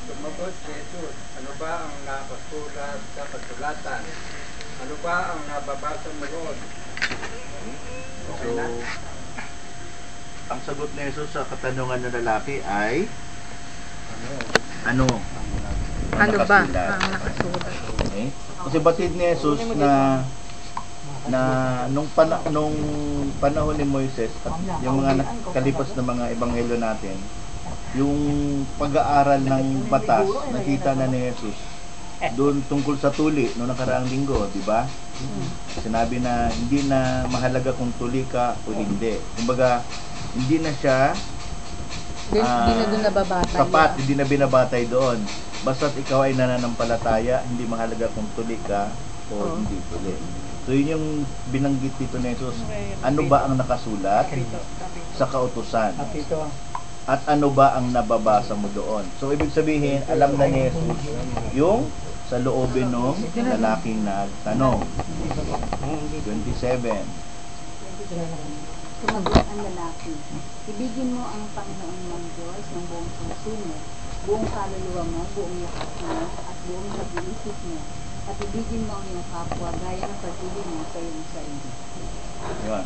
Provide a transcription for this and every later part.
Sumagot si Jesus, ano ba ang nakasulat sa kasulatan? Ano ba ang nababasa mo roon? Okay So, na? ang sagot ni Jesus sa katanungan ng lalaki ay ano? Ano ba nakasulat? ang nakasulat? Okay? Kasi batid ni Jesus na nung panahon ni Moises at yung mga kalipas na mga ebanghelyo natin, yung pag-aaral ng batas, nakita na ni Jesus doon tungkol sa tuli noong nakaraang linggo, di ba? Sinabi na hindi na mahalaga kung tuli ka o hindi. Kumbaga, hindi na siya Hindi na doon nababatay. sapat, hindi na binabatay doon. Basta't ikaw ay nananampalataya, hindi mahalaga kung tuli ka o hindi tuli. So yun yung binanggit dito ni Jesus. Ano ba ang nakasulat sa kautusan? At ano ba ang nababasa mo doon? So ibig sabihin, alam na ni Jesus yung sa loobin ng lalaking nagtanong. 27. Sumagot ang lalaki, ibigin mo ang Panginoon mong Diyos ng buong puso mo, buong kaluluwa mo, buong lakas mo, at buong pag-iisip mo, at ibigin mo ang iyong kapwa gaya ng pag-ibig mo sa iyong sarili. Yun.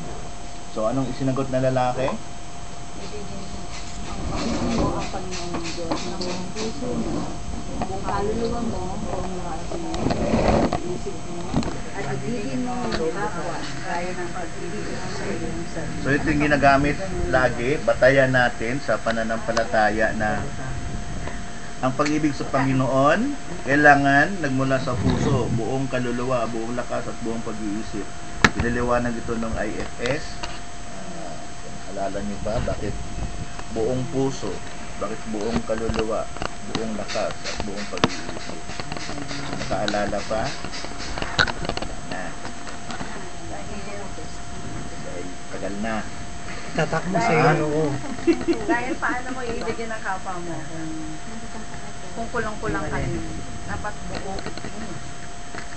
So anong isinagot na lalaki? Ibigin mo ang Panginoon mong Diyos ng buong puso mo, buong kaluluwa mo, buong lakas mo, buong pag-iisip mo, at ibigin mo ang iyong kapwa gaya ng pag-ibig mo sa iyong sarili. So ito yung ginagamit lagi, batayan natin sa pananampalataya na ang pag-ibig sa Panginoon kailangan nagmula sa puso, buong kaluluwa, buong lakas at buong pag-iisip. Pinaliwanag ito ng IFS. Alala niyo ba bakit buong puso, bakit buong kaluluwa, buong lakas at buong pag-iisip? Nakaalala pa? Na. Dahil tagal na. Tatak mo sa iyo, oo. Dahil paano mo ibigyan ng kapwa mo kung kulang-kulang ka rin. Dapat buo.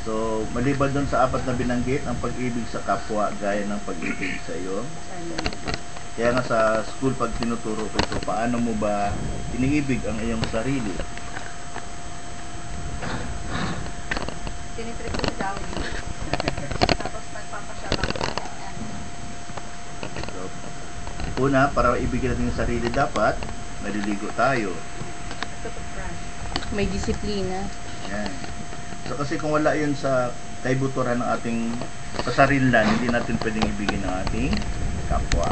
So, maliban doon sa apat na binanggit, ang pag-ibig sa kapwa gaya ng pag-ibig sa iyo. Kaya nga sa school, pag tinuturo ko ito, paano mo ba iniibig ang iyong sarili? Tinitrip ko si Dawid. Tapos nagpapasya lang. So, una, para ibigin natin yung sarili, dapat maliligo tayo. May disiplina. Yan. So, kasi kung wala yun sa kaibuturan ng ating kasarilan, hindi natin pwedeng ibigin ng ating kapwa.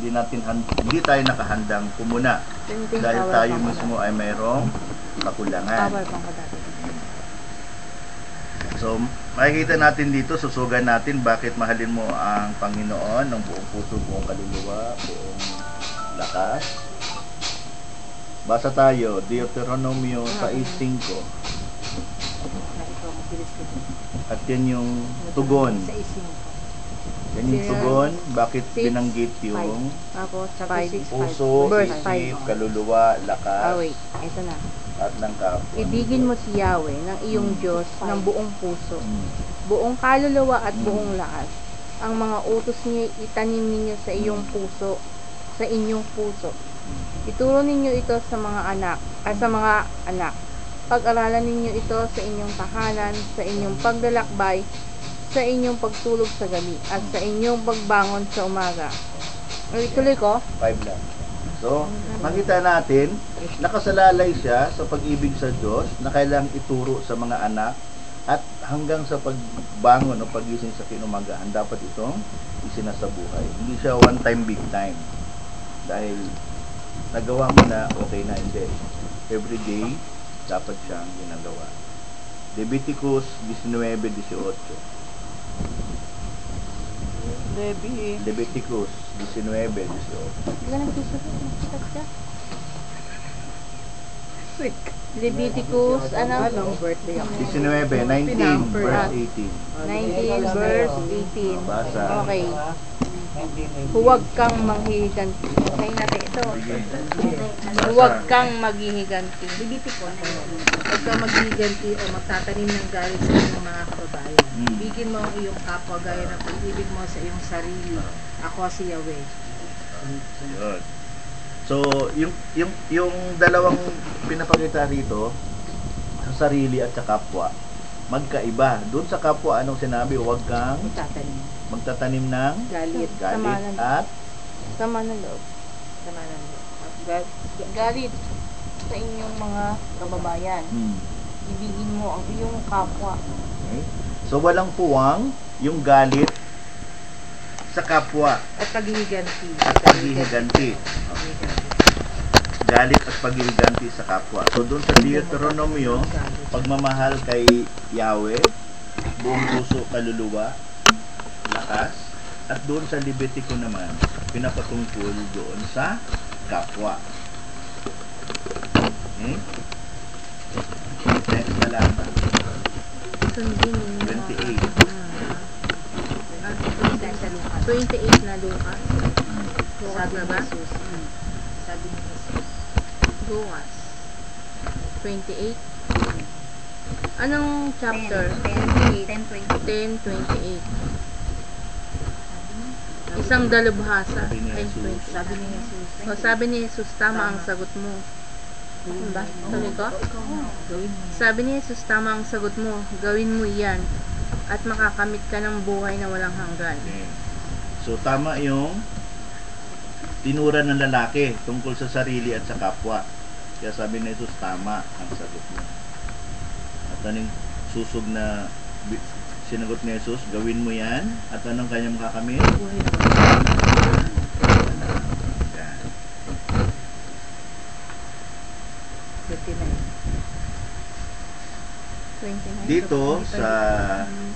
Hindi tayo nakahandang pumuna dahil tayo mismo ay mayroong kakulangan. So, makikita natin dito, susugan natin bakit mahalin mo ang Panginoon ng buong puso, buong kaluluwa, buong lakas. Basa tayo, Deuteronomio 6:5. At yan yung tugon. Yan yung tugon, bakit binanggit yung Tapos, puso, Verse isip, 5. kaluluwa, lakas, wait. Ito na. at ng kapwa. Ibigin mo si Yahweh ng iyong Diyos ng buong puso, buong kaluluwa at buong lakas. Ang mga utos niya itanim ninyo sa iyong puso, sa inyong puso. Ituro ninyo ito sa mga anak. Pag-aralan ninyo ito sa inyong tahanan, sa inyong paglalakbay, sa inyong pagtulog sa gabi, at sa inyong pagbangon sa umaga. Ituloy ko? 5 lang. So, makita natin, nakasalalay siya sa pag-ibig sa Diyos na kailangang ituro sa mga anak at hanggang sa pagbangon o pagising sa kinumagahan, dapat itong isinasabuhay. Hindi siya one time, big time. Dahil nagawa mo na, okay na, hindi. Every day, dapat siyang ginagawa. Leviticus 19:18. Leviticus 19:18. Leviticus, Anong birthday ako? 19 verse 18. 19 verse 18. Basa. Okay. Huwag kang manghihiganti. Okay natin ito. Huwag kang maghihiganti. Huwag kang maghiganti o magtatanim ng galit sa iyong mga kababayan. Ibigin mo ang iyong kapwa gaya ng pag-ibig mo sa iyong sarili. Ako si Yahweh. Yun. So, yung dalawang pinapakita rito, sa sarili at sa kapwa, magkaiba. Doon sa kapwa, anong sinabi? Huwag kang Tatanim. magtatanim ng Galit. galit at Sama ng loob. Sama ng loob. Galit sa inyong mga kababayan. Ibigin mo ang iyong kapwa. okay. So, walang puwang yung galit sa kapwa At paghihiganti. at paghihiganti. Galit at paghihiganti sa kapwa. So, doon sa Deuteronomio, pagmamahal kay Yahweh, buong puso, kaluluwa, lakas, at doon sa Levitico naman, pinapatungkol doon sa kapwa. Okay? Next talata, Sundin ninyo. 28. 28 na Lucas. Lucas Sabi na ni ba? Jesus. Sabi ni Jesus. Lucas. 28. Anong chapter? 10:28. Isang dalubhasa. Sabi ni Jesus. 10:28. Sabi ni Jesus. O, sabi ni Jesus, tama ang sagot mo. Diba? Tuloy ko? Gawin mo. Sabi ni Jesus, tama ang sagot mo. Gawin mo iyan at makakamit ka ng buhay na walang hanggan. Okay. So, tama yung tinura ng lalaki tungkol sa sarili at sa kapwa. Kaya sabi ni Jesus, tama ang sagot mo. At anong susog na sinagot ni Jesus, gawin mo yan. At anong kanyang makakamit? Buhay na wala. Yan. 29. Dito sa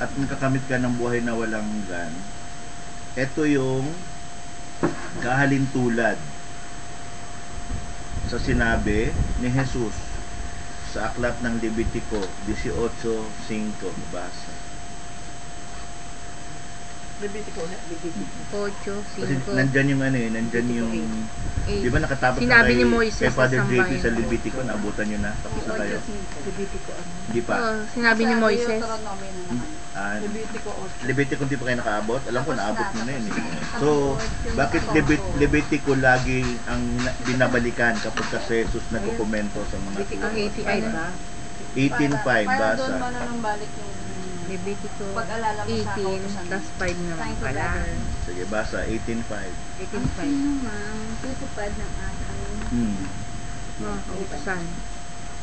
at makakamit ka ng buhay na walang hanggan, ito yung kahalintulad sa sinabi ni Jesus sa aklat ng Levitico 18:5 basa. Levitico. 8, Kasi 5, nandyan yung nandyan yung 8. di ba nakatapat Sinabi na ni Moises kay Father sa JP sambahin. sa Levitico, naabutan nyo na? Tapos na kayo? Levitico ano? Hindi pa. Sinabi ni Moises. Ah, Levitico hindi pa kayo nakaabot? Alam ko, naabot mo na yun. So, bakit Levitico lagi ang binabalikan kapag kasi Jesus nagkukomento sa mga Ang API ba? 18:5 Para doon basa. manunumbalik yung Leviticus pag-alala mo sa 18, kautusan. tas 5 naman pala. Sige, basa 18:5. 18:5. mang tutupad ng aking Mga kautusan.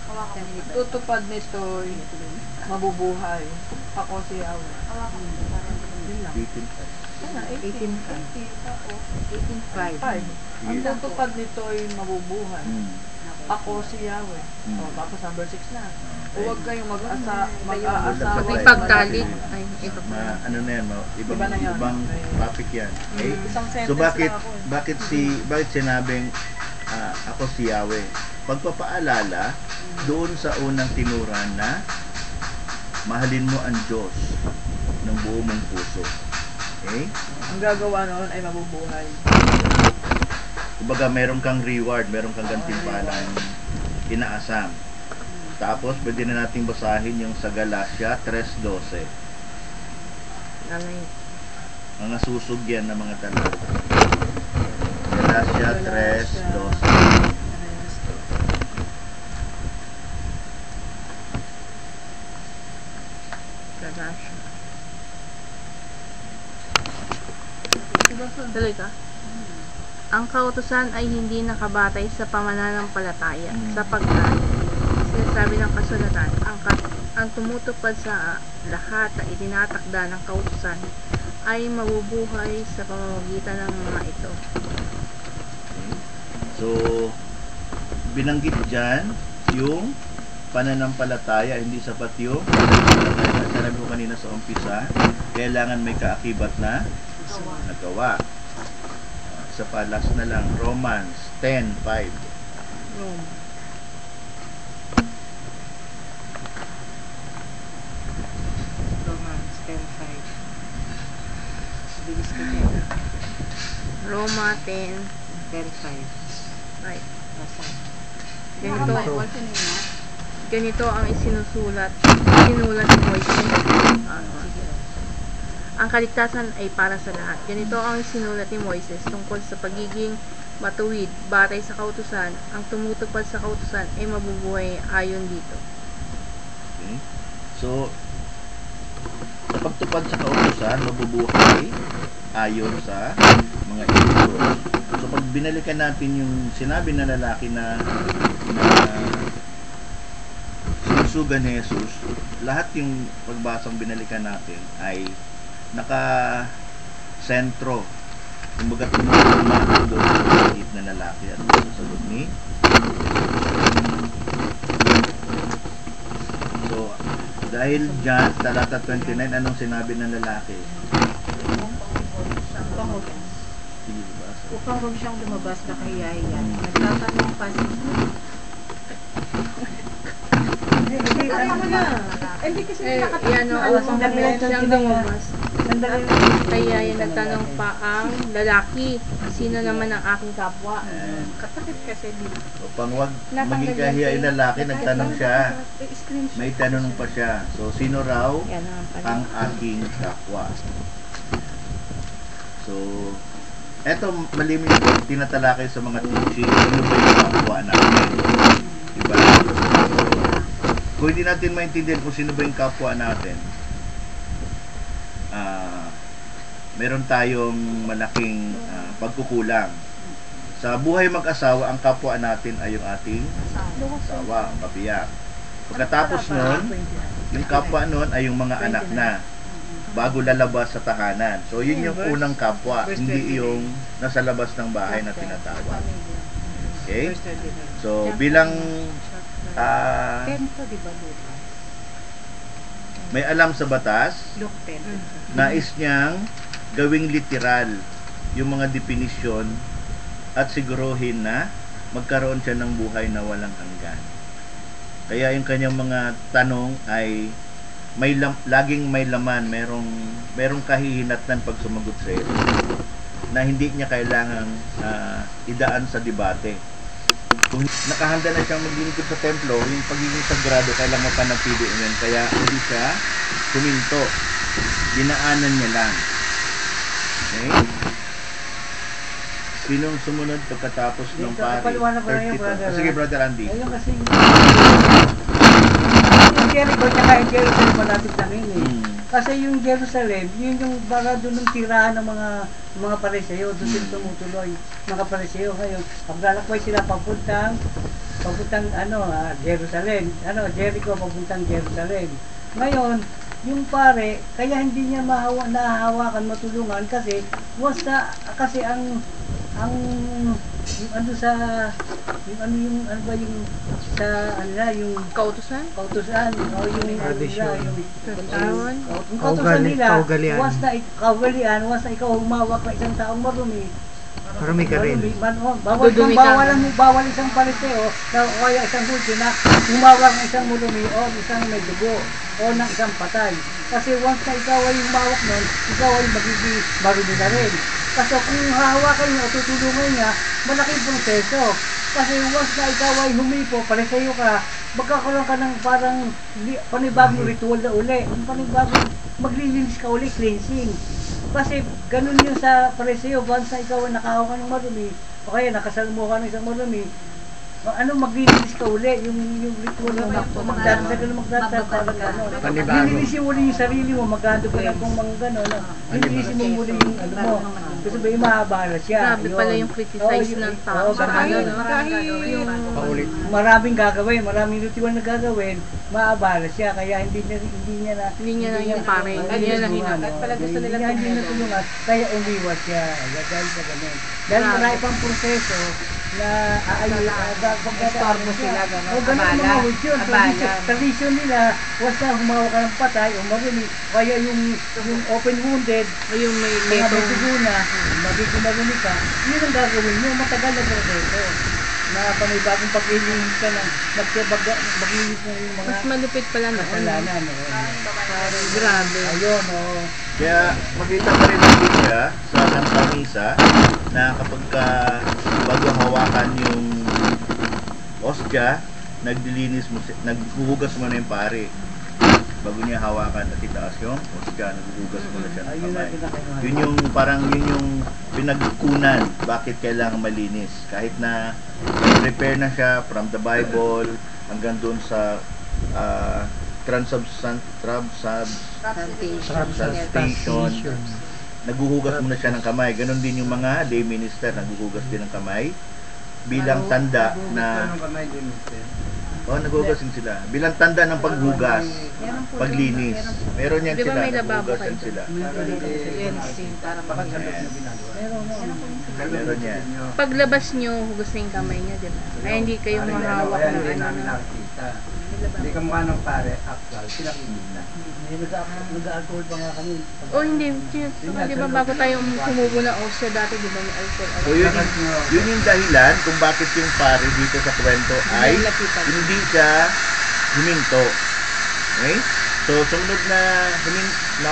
Hawakan mo. Tutupad nito'y mabubuhay. Ako si Yahweh. Hawakan mo. Yun lang. 18:5. 18:5. 5. Ang tutupad nito'y mabubuhay. Ako si Yahweh. Mm. O, tapos number 6 na. Okay. Huwag kayong mag-aasawa. Pagpagdalit. Ay, ito pa. Ano na yan, ibang, Iba na yan. ibang topic yan. Okay? Isang sentence So bakit lang ako eh. bakit sinabing ako si Yahweh? Pagpapaalala doon sa unang tinuran na mahalin mo ang Diyos ng buo mong puso. Okay? Ang gagawa noon ay mabubuhay. Kumbaga meron kang reward, meron kang gantimpalang inaasam. Tapos pwede na nating basahin yung sa Galatia 3:12. Lalay. Mga susog yan ng mga talata. Galatia 3:12. Galasha. Tuloy ka. Ang kautusan ay hindi nakabatay sa pamananampalataya, sapagkat sinasabi ng kasulatan, ang tumutupad sa lahat na itinatakda ng kautusan ay mabubuhay sa pamamagitan ng mga ito. So, binanggit dyan yung pananampalataya, hindi sapat yung pananampalataya. Sinabi ko kanina sa umpisa, kailangan may kaakibat na nagawa. Sa palas na lang, Romans 10:5. Rome. Romans 10:5. Bilis ko yan. Roma 10:5. 10:5. Basa. Ganito, Bible, sino yun? ganito ang isinulat ni Moises. Ang kaligtasan ay para sa lahat. Ganito ang sinulat ni Moises tungkol sa pagiging matuwid batay sa kautusan. Ang tumutupad sa kautusan ay mabubuhay ayon dito. Okay? So, sa pagtupad sa kautusan, mabubuhay ayon sa mga Diyos. So, pag binalikan natin yung sinabi na lalaki na sinusugan ni Jesus, lahat yung pagbasang binalikan natin ay naka-sentro. Kumbaga, tumutulungan doon sa pagigit na lalaki at sasagot ni So, dahil dyan, talata 29, anong sinabi ng lalaki? Sige, diba? So, Upang huwag siyang lumabas na kahiyahiyan. Nagtatanong pa si Hindi kasi Yan o, siyang lumabas. Kaya yan nagtanong pa ang lalaki, sino naman ang aking kapwa? Kasakit kasi dito. upang wag maging kahiya yung lalaki, nagtanong siya. May tanong pa siya. So, sino raw Yan ang ang aking kapwa? So, eto malimit yung tinatalakay sa mga teaching. Sino ba yung kapwa natin? Diba? Kung hindi natin maintindihan kung sino ba yung kapwa natin, meron tayong malaking pagkukulang. Sa buhay mag-asawa, ang kapwa natin ay yung ating asawa, ang kabiyak. Pagkatapos nun, yung kapwa nun ay yung mga anak na bago lalabas sa tahanan. So, yun yung unang kapwa, hindi yung nasa labas ng bahay na tinatawag. Okay? So, bilang Tento, di ba, Luke? may alam sa batas, Luke 10. nais niyang gawing literal yung mga definisyon at siguruhin na magkaroon siya ng buhay na walang hanggan. Kaya yung kanyang mga tanong ay laging may laman, merong kahihinatnan pag sumagot sa iyo na hindi niya kailangang idaan sa debate. Kung nakahanda na siyang maglingkod sa templo, yung pagiging sagrado, kailangan mapanatiliin yun. Kaya hindi siya huminto. Dinaanan niya lang. Okay? Sinong sumunod pagkatapos ng pari? paliwanag ko na yun, 32. brother. Sige, Brother Andy. Ayun kasi yung Jericho tsaka yung Jerusalem malapit lang yun eh. Kasi yung Jerusalem, yun yung baga doon ng tirahan ng mga pariseo, doon sila tumutuloy, mga pariseo. Ngayon, paglalakbay sila papuntang Jerusalem, Jericho papuntang Jerusalem. Ngayon, yung pare, kaya hindi niya nahahawakan, matulungan kasi yung Kautusan? kautusan o yung Tradisyon. yung kautusan nila, kaugalian, once na ikaw humawak ng isang taong marumi, Marami ka rin. Dudumi ka. bawal isang pariseo na o kaya isang hudyo na humawak ng isang marumi o isang may dugo o ng isang patay. Kasi once na ikaw ay humawak nun, ikaw ay magiging marumi na rin. Kasi kung hahawakan niya o tutulungan niya, malaking proseso. Kasi once na ikaw ay humipo, pariseo ka, magkakaroon ka ng parang panibagong ritual na uli. Panibagong maglilinis ka uli, cleansing. Kasi ganun yun sa pariseo, once na ikaw ay nakahawakan ng marumi, o kaya nakasalmo ka ng isang marumi, maglilinis ka uli, yung ritual na magdadasal, parang gano'n. Lilinisin mo uli yung sarili mo, magado ka na kung mga gano'n. Lilinisin mo muli yung mo. Kasi ba yung mahabala siya. Grabe pala yung criticize ng tao. Maraming gagawin, maraming ritual na gagawin, maabala siya, kaya hindi niya na yung pare. Hindi niya na at pala gusto nila hindi na tulungan, kaya umiwas siya. Dahil sa ganun. Dahil marami pang proseso na Estorbo sila, gano'n. O ganun mga hudyo. Tradisyon nila, basta humawa ka ng patay, o marumi, kaya yung open wounded, O yung may mga letong. bituguna, magiging marumi ka, yun ang gagawin nyo, matagal na proseso. Na panibagong paglilinis ka ng maglinis na yung mga Mas malupit pala noon. kasalanan. Grabe. Ayun, Kaya makita pa rin natin siya sa Santa Misa na kapag bago hawakan yung ostya, naghuhugas mo na yung pare. bago niya hawakan at itaas yung husga, naguhugas muna siya ng Ayun na kamay. pinakaingat. Yun yung parang yun yung pinagkunan bakit kailangan malinis. Kahit na prepare na siya from the Bible hanggang doon sa transsubstantiation, naghuhugas muna siya ng kamay. Ganon din yung mga lay minister, naghuhugas din ng kamay bilang tanda na Anong kamay din, mister? naghuhugas din sila. Bilang tanda ng paghugas, paglinis. Meron yan Di ba sila, may lababo naghuhugasan kayo? sila. Cleansing para Bakit mag- ganun na ginagawa? Meron yan. Paglabas nyo, hugas na yung kamay nyo, di ba? Ay, hindi kayo mahawak Kaya ng hindi ano. namin nakikita. Hindi ka mukha ng pare, actual, sila kita. Nag-alcohol pa nga kami. Hindi. Di ba bago tayo sumubo ng ulcer dati, di ba may ulcer? So yun yung dahilan kung bakit yung pare dito sa kwento ay hindi siya huminto. Okay? So sumunod na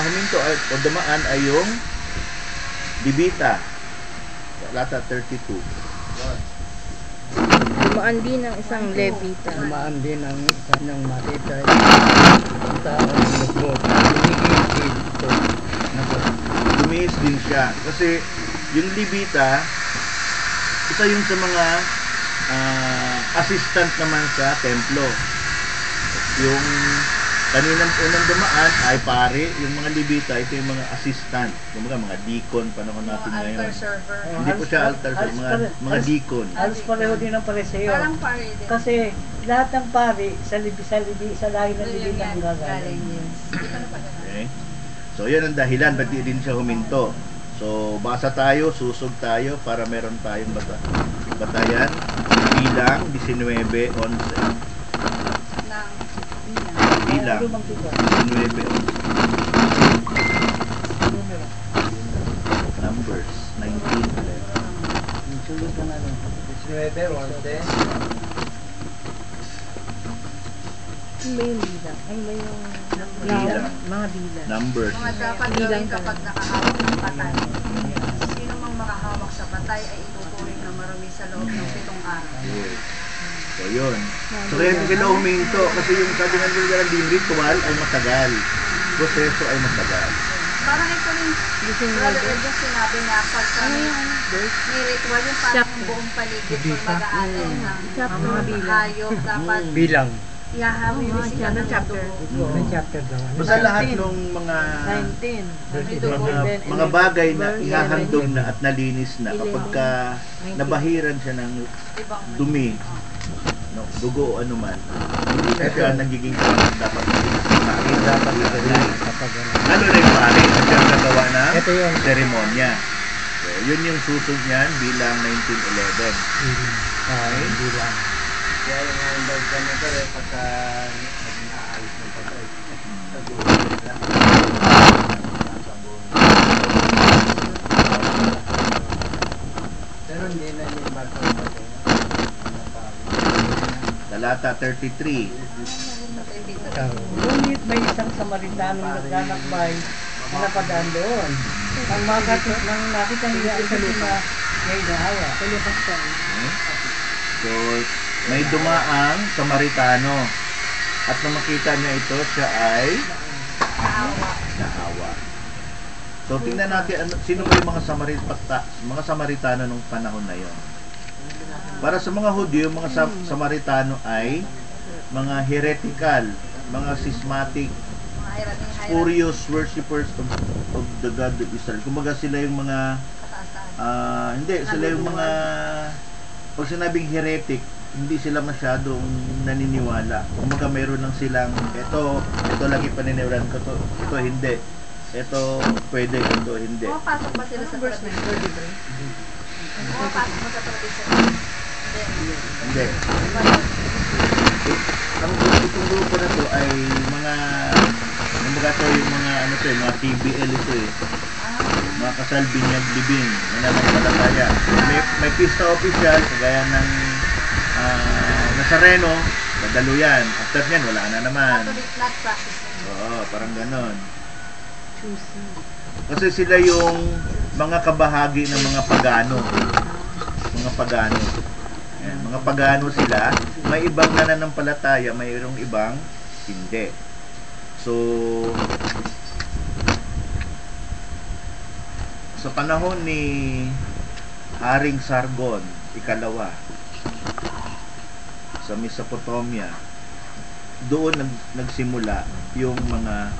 huminto o dumaan ay yung Dibita. Talata 32. Dumaan din ng isang Levita. Tumaan din ang kanyang matitay. Ang taong lubog. Hinigil ito. Lumiis din siya. Kasi yung Levita, isa yung sa mga assistant naman sa templo. Yung kaninang unang dumaan ay pare, yung mga Levita, ito yung mga assistant. Yung mga deacon, panahon natin ngayon. Altar server. Hindi po siya altar, mga deacon. Halos pareho din ang pareseyo. Parang pare din. Kasi lahat ng pari sa lahi ng libita ang gagaling. Okay? So, yan ang dahilan, ba't di din siya huminto. So, basa tayo, susog tayo para meron tayong batayan. Bilang 19:11. Bilang 19:11. Numbers 19:11. Sulod ka na lang. 19, 11. Ano ba yung bilang? Ano ba yung Bilang. mga bilang? Numbers. Mga dapat Bilang gawin ka kapag nakahawak ng patay. Sino mang makahawak sa patay ay ituturing na marumi sa loob ng 7 araw. Yes. So, yun. So, kaya sila huminto kasi yung sabi nga nila din, ritual ay matagal. Proseso ay matagal. Parang ito rin, Brother Edgar, sinabi na pagka may ritual yung parang buong paligid kung mag-aalay ng mga hayop, dapat Bilang. ihahawili sila ng chapter. May chapter daw. Basta lahat ng mga 19. mga bagay na ihahandog na at nalinis na kapag ka nabahiran siya ng dumi, no, dugo o anuman, hindi na siya nagiging dapat malinis. Dapat malinis. Ano rin pare, siya nagawa ng Ito yun. seremonya. So, yun yung susog niyan bilang 1911. Okay? Bilang. Kaya yung mga bag ganito rin pagka naging aalis ng patay. Pero hindi na yung bag ng patay. Talata 33. Ngunit may isang Samaritanong naglalakbay na napadaan doon. Nang nakita niya ang sabi na may naawa. So, may dumaang Samaritano. At nang makita niya ito, siya ay naawa. So, tingnan natin, sino ba yung mga Samaritano nung panahon na yon? Para sa mga Hudyo, mga Samaritano ay mga heretical, mga schismatic, spurious worshippers of the God of Israel. Kumbaga sila yung mga sila yung mga pag sinabing heretic, hindi sila masyadong naniniwala. Kumbaga meron lang silang ito lagi paniniwalaan ko, ito hindi. Ito pwede, ito hindi. Pumapasok ba sila sa tradition? Pumapasok mo sa tradition? Hindi. Ang itong grupo na to ay mga kumbaga to yung mga mga TBL ito mga kasal binyag libing nananampalataya. May pista official kagaya ng Nazareno, Daluyan. After nyan, wala na naman. Catholic not practicing. Oo, parang ganon. Kasi sila yung mga kabahagi ng mga pagano. Mga pagano. Ayan, mga pagano sila. May ibang nananampalataya, mayroong ibang hindi. So, sa panahon ni Haring Sargon, ikalawa, sa Mesopotamia, doon nagsimula yung mga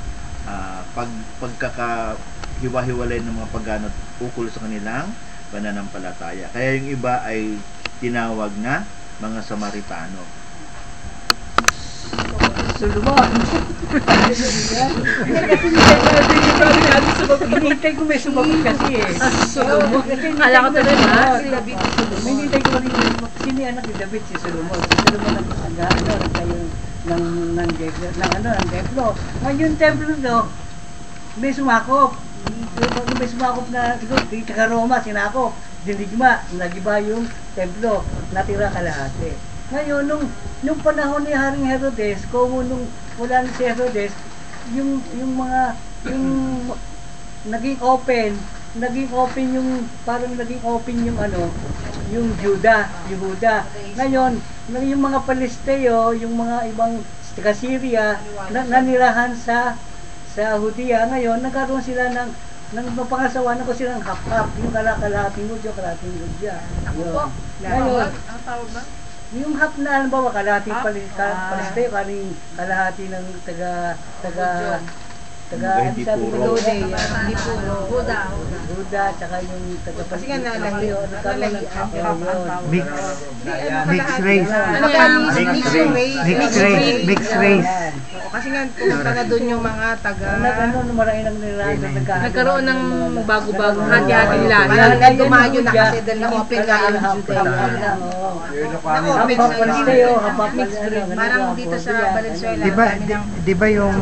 pagkakahiwa-hiwalay ng mga pagano ukol sa kanilang pananampalataya. Kaya yung iba ay tinawag na mga Samaritano. Solomon. Hinihintay ko may sumagot kasi eh. Solomon. Kala ko tuloy si David. Hinihintay ko rin sino yung anak ni David, si Solomon. Si Solomon nagtayo ng templo. Ngayon templo no, may sumakop. May sumakop na taga Roma, sinakop. Dinigma, nagiba yung templo, natira kalahati. Ngayon, nung panahon ni Haring Herodes, kung nung wala ni si Herodes, yung naging open yung Yehuda. Ngayon, yung mga Palesteo, yung mga ibang taga Syria, nanirahan sa Judea. Ngayon, nagkaroon sila ng mapangasawanan ko silang hap-hap, yung kalahating Hudyo, kalahating Judya. Ngayon, Ang tawag ba? yung hap na halimbawa kalahating Palesteo, kalahati ng taga Hindi puro. Hindi puro. Buda, tsaka yung taga Kasi nga nalahi- nagkaroon ng Mixed race. Mixed race. Kasi nga pumunta na doon yung mga taga... marami nang nilalang Nagkaroon ng bago-bagong hati-hating lahi. Parang dumayo na kasi dahil na-open nga yung Judea. Na-open sa Palesteo, Parang dito sa Valenzuela. Di ba yung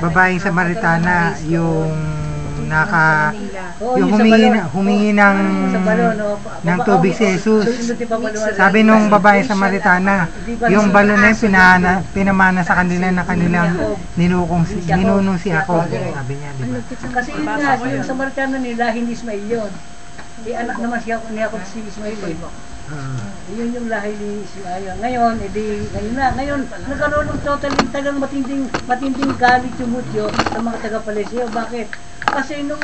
babaeng Samaritana yung humingi ng tubig si Jesus. Sabi nung babae Samaritana, yung balon na yun pinamana sa kanila na kanilang ninunong si ako. Sabi niya, di ba? Kasi yun nga, yung Samaritano nila, hindi Ismail yun. Anak naman siya ni ako si Ismail eh. Yun yung lahi ni Ismail. Ngayon, ngayon, nagkaroon ng tagang matinding galit yung Hudyo sa mga taga-Palesteo. Bakit? Kasi nung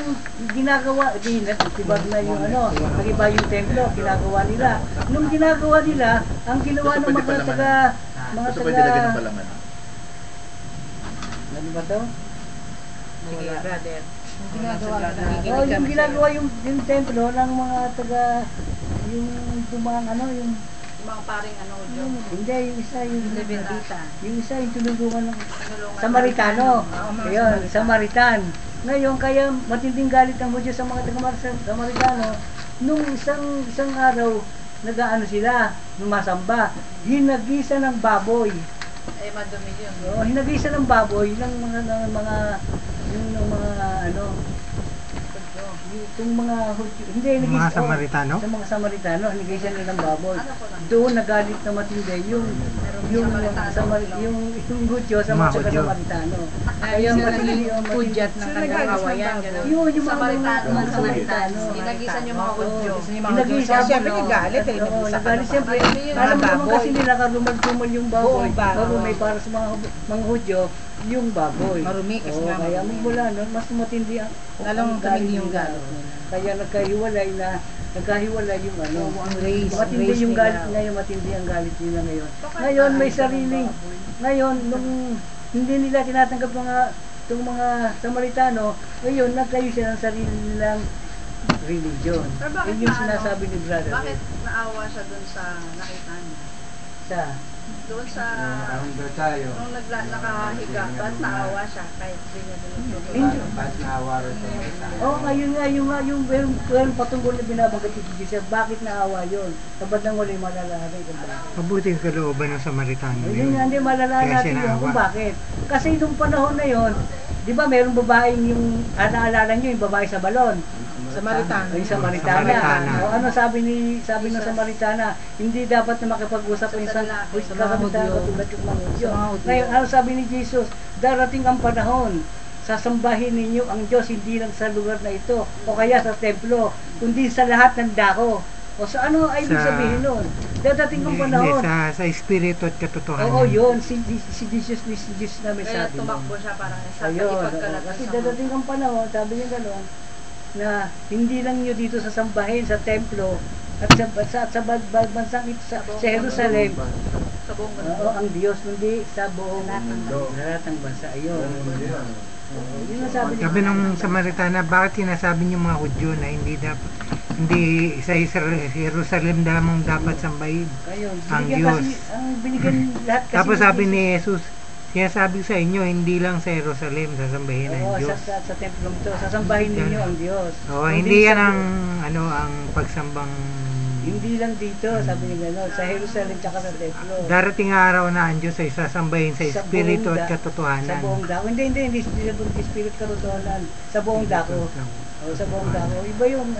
ginagawa, tibag na yung nagiba yung templo, ginagawa nila. Nung ginagawa nila, ang ginawa ng mga taga... Gusto pwede lagyan ng palaman. Ano ba to? Sige, brother. Yung ginagawa yung templo ng mga taga... yung Mga paring hindi, yung isa yung Bendita. yung isa yung tulungan ng Samaritano. Ayun, Samaritan. Ngayon, kaya matinding galit ang Hudyo sa mga taga-Samaritano. Nung isang araw, nag-aano sila, numasamba, hinagisa ng baboy. Madumi yun. Hinagisa ng baboy ng mga itong mga Hudyo, Mga Samaritano? Sa mga Samaritano, hinigay nila ng baboy. Doon nagalit na matindi yung Hudyo sa mga Samaritano. Kaya matindi yung Pudyat ng kanilang awayan. yung mga Samaritano. Ginagisan yung mga Hudyo. Hinagisa. Siyempre nagalit eh. Nagalit siyempre. Alam mo naman kasi nila karumal-tumal yung baboy. Marumay para sa mga Hudyo yung baboy. Marumi kasi nga. Kaya mula nun, mas matindi ang Lalong tumindi yung galit. Kaya nagkahiwalay yung ang race. matindi yung galit ngayon, matindi ang galit nila ngayon. Ngayon may sariling, ngayon nung hindi nila tinatanggap itong mga Samaritano, ngayon nagkayo sila ng sarili nilang religion. Yun yung sinasabi ni brother. Bakit naawa siya dun sa nakita niya? Sa Doon sa... tayo. Nung nakahiga, ba't naawa siya? Kahit di niya Hindi. Ba't naawa rin ngayon nga, yung meron patungkol na binabanggit ni Jesus, bakit naawa yun? Sabat nang wala yung malalahanin kung bakit. Mabuting kalooban ng Samaritano Yun yun. nga, hindi malalahan Kaya natin yun sinaawa. kung bakit. Kasi nung panahon na yun, di ba merong babaeng yung, naalala nyo yung babae sa balon? Samaritano. Yung Samaritana. Samaritana. O ano sabi ng Samaritana, hindi dapat na makipag-usap yung Samaritana katulad yung mga Hudyo. Ngayon, ano sabi ni Jesus, darating ang panahon, sasambahin ninyo ang Diyos hindi lang sa lugar na ito o kaya sa templo, kundi sa lahat ng dako. O sa ano ay ibig sabihin nun? Dadating ang Hindi, panahon. sa espiritu at katotohanan. Oo, yun. Si Jesus na may Kaya sabi. tumakbo siya parang sa Ayun, ipagkalat kasi sa dadating ang panahon, sabi niya gano'n, na hindi lang nyo dito sa sambahin, sa templo, at sa bansang ito, sa Jerusalem, sa buong mundo. oo, ang Diyos, kundi sa buong lahat ng bansa. Ayun. Oo, yun ang sabi niya. Sabi nung Samaritana, bakit sinasabi niyo mga Hudyo na hindi sa Jerusalem lamang dapat sambahin Ayun, ang binigyan Diyos? kasi, ang binigyan lahat kasi. Tapos sabi ni Jesus, sinasabi sa inyo, hindi lang sa Jerusalem sasambahin ang Oo, Diyos. sa templong to, sasambahin ninyo ang Diyos. Oo, hindi yan ang pagsambang. Hindi lang dito, sabi niya gano'n, sa Jerusalem tsaka sa templo. Darating araw na ang Diyos ay sasambahin sa espiritu at Sa katotohanan. buong dako. Hindi sa buong espiritu katotohanan. Sa buong dako. O, sa buong dako. Iba yung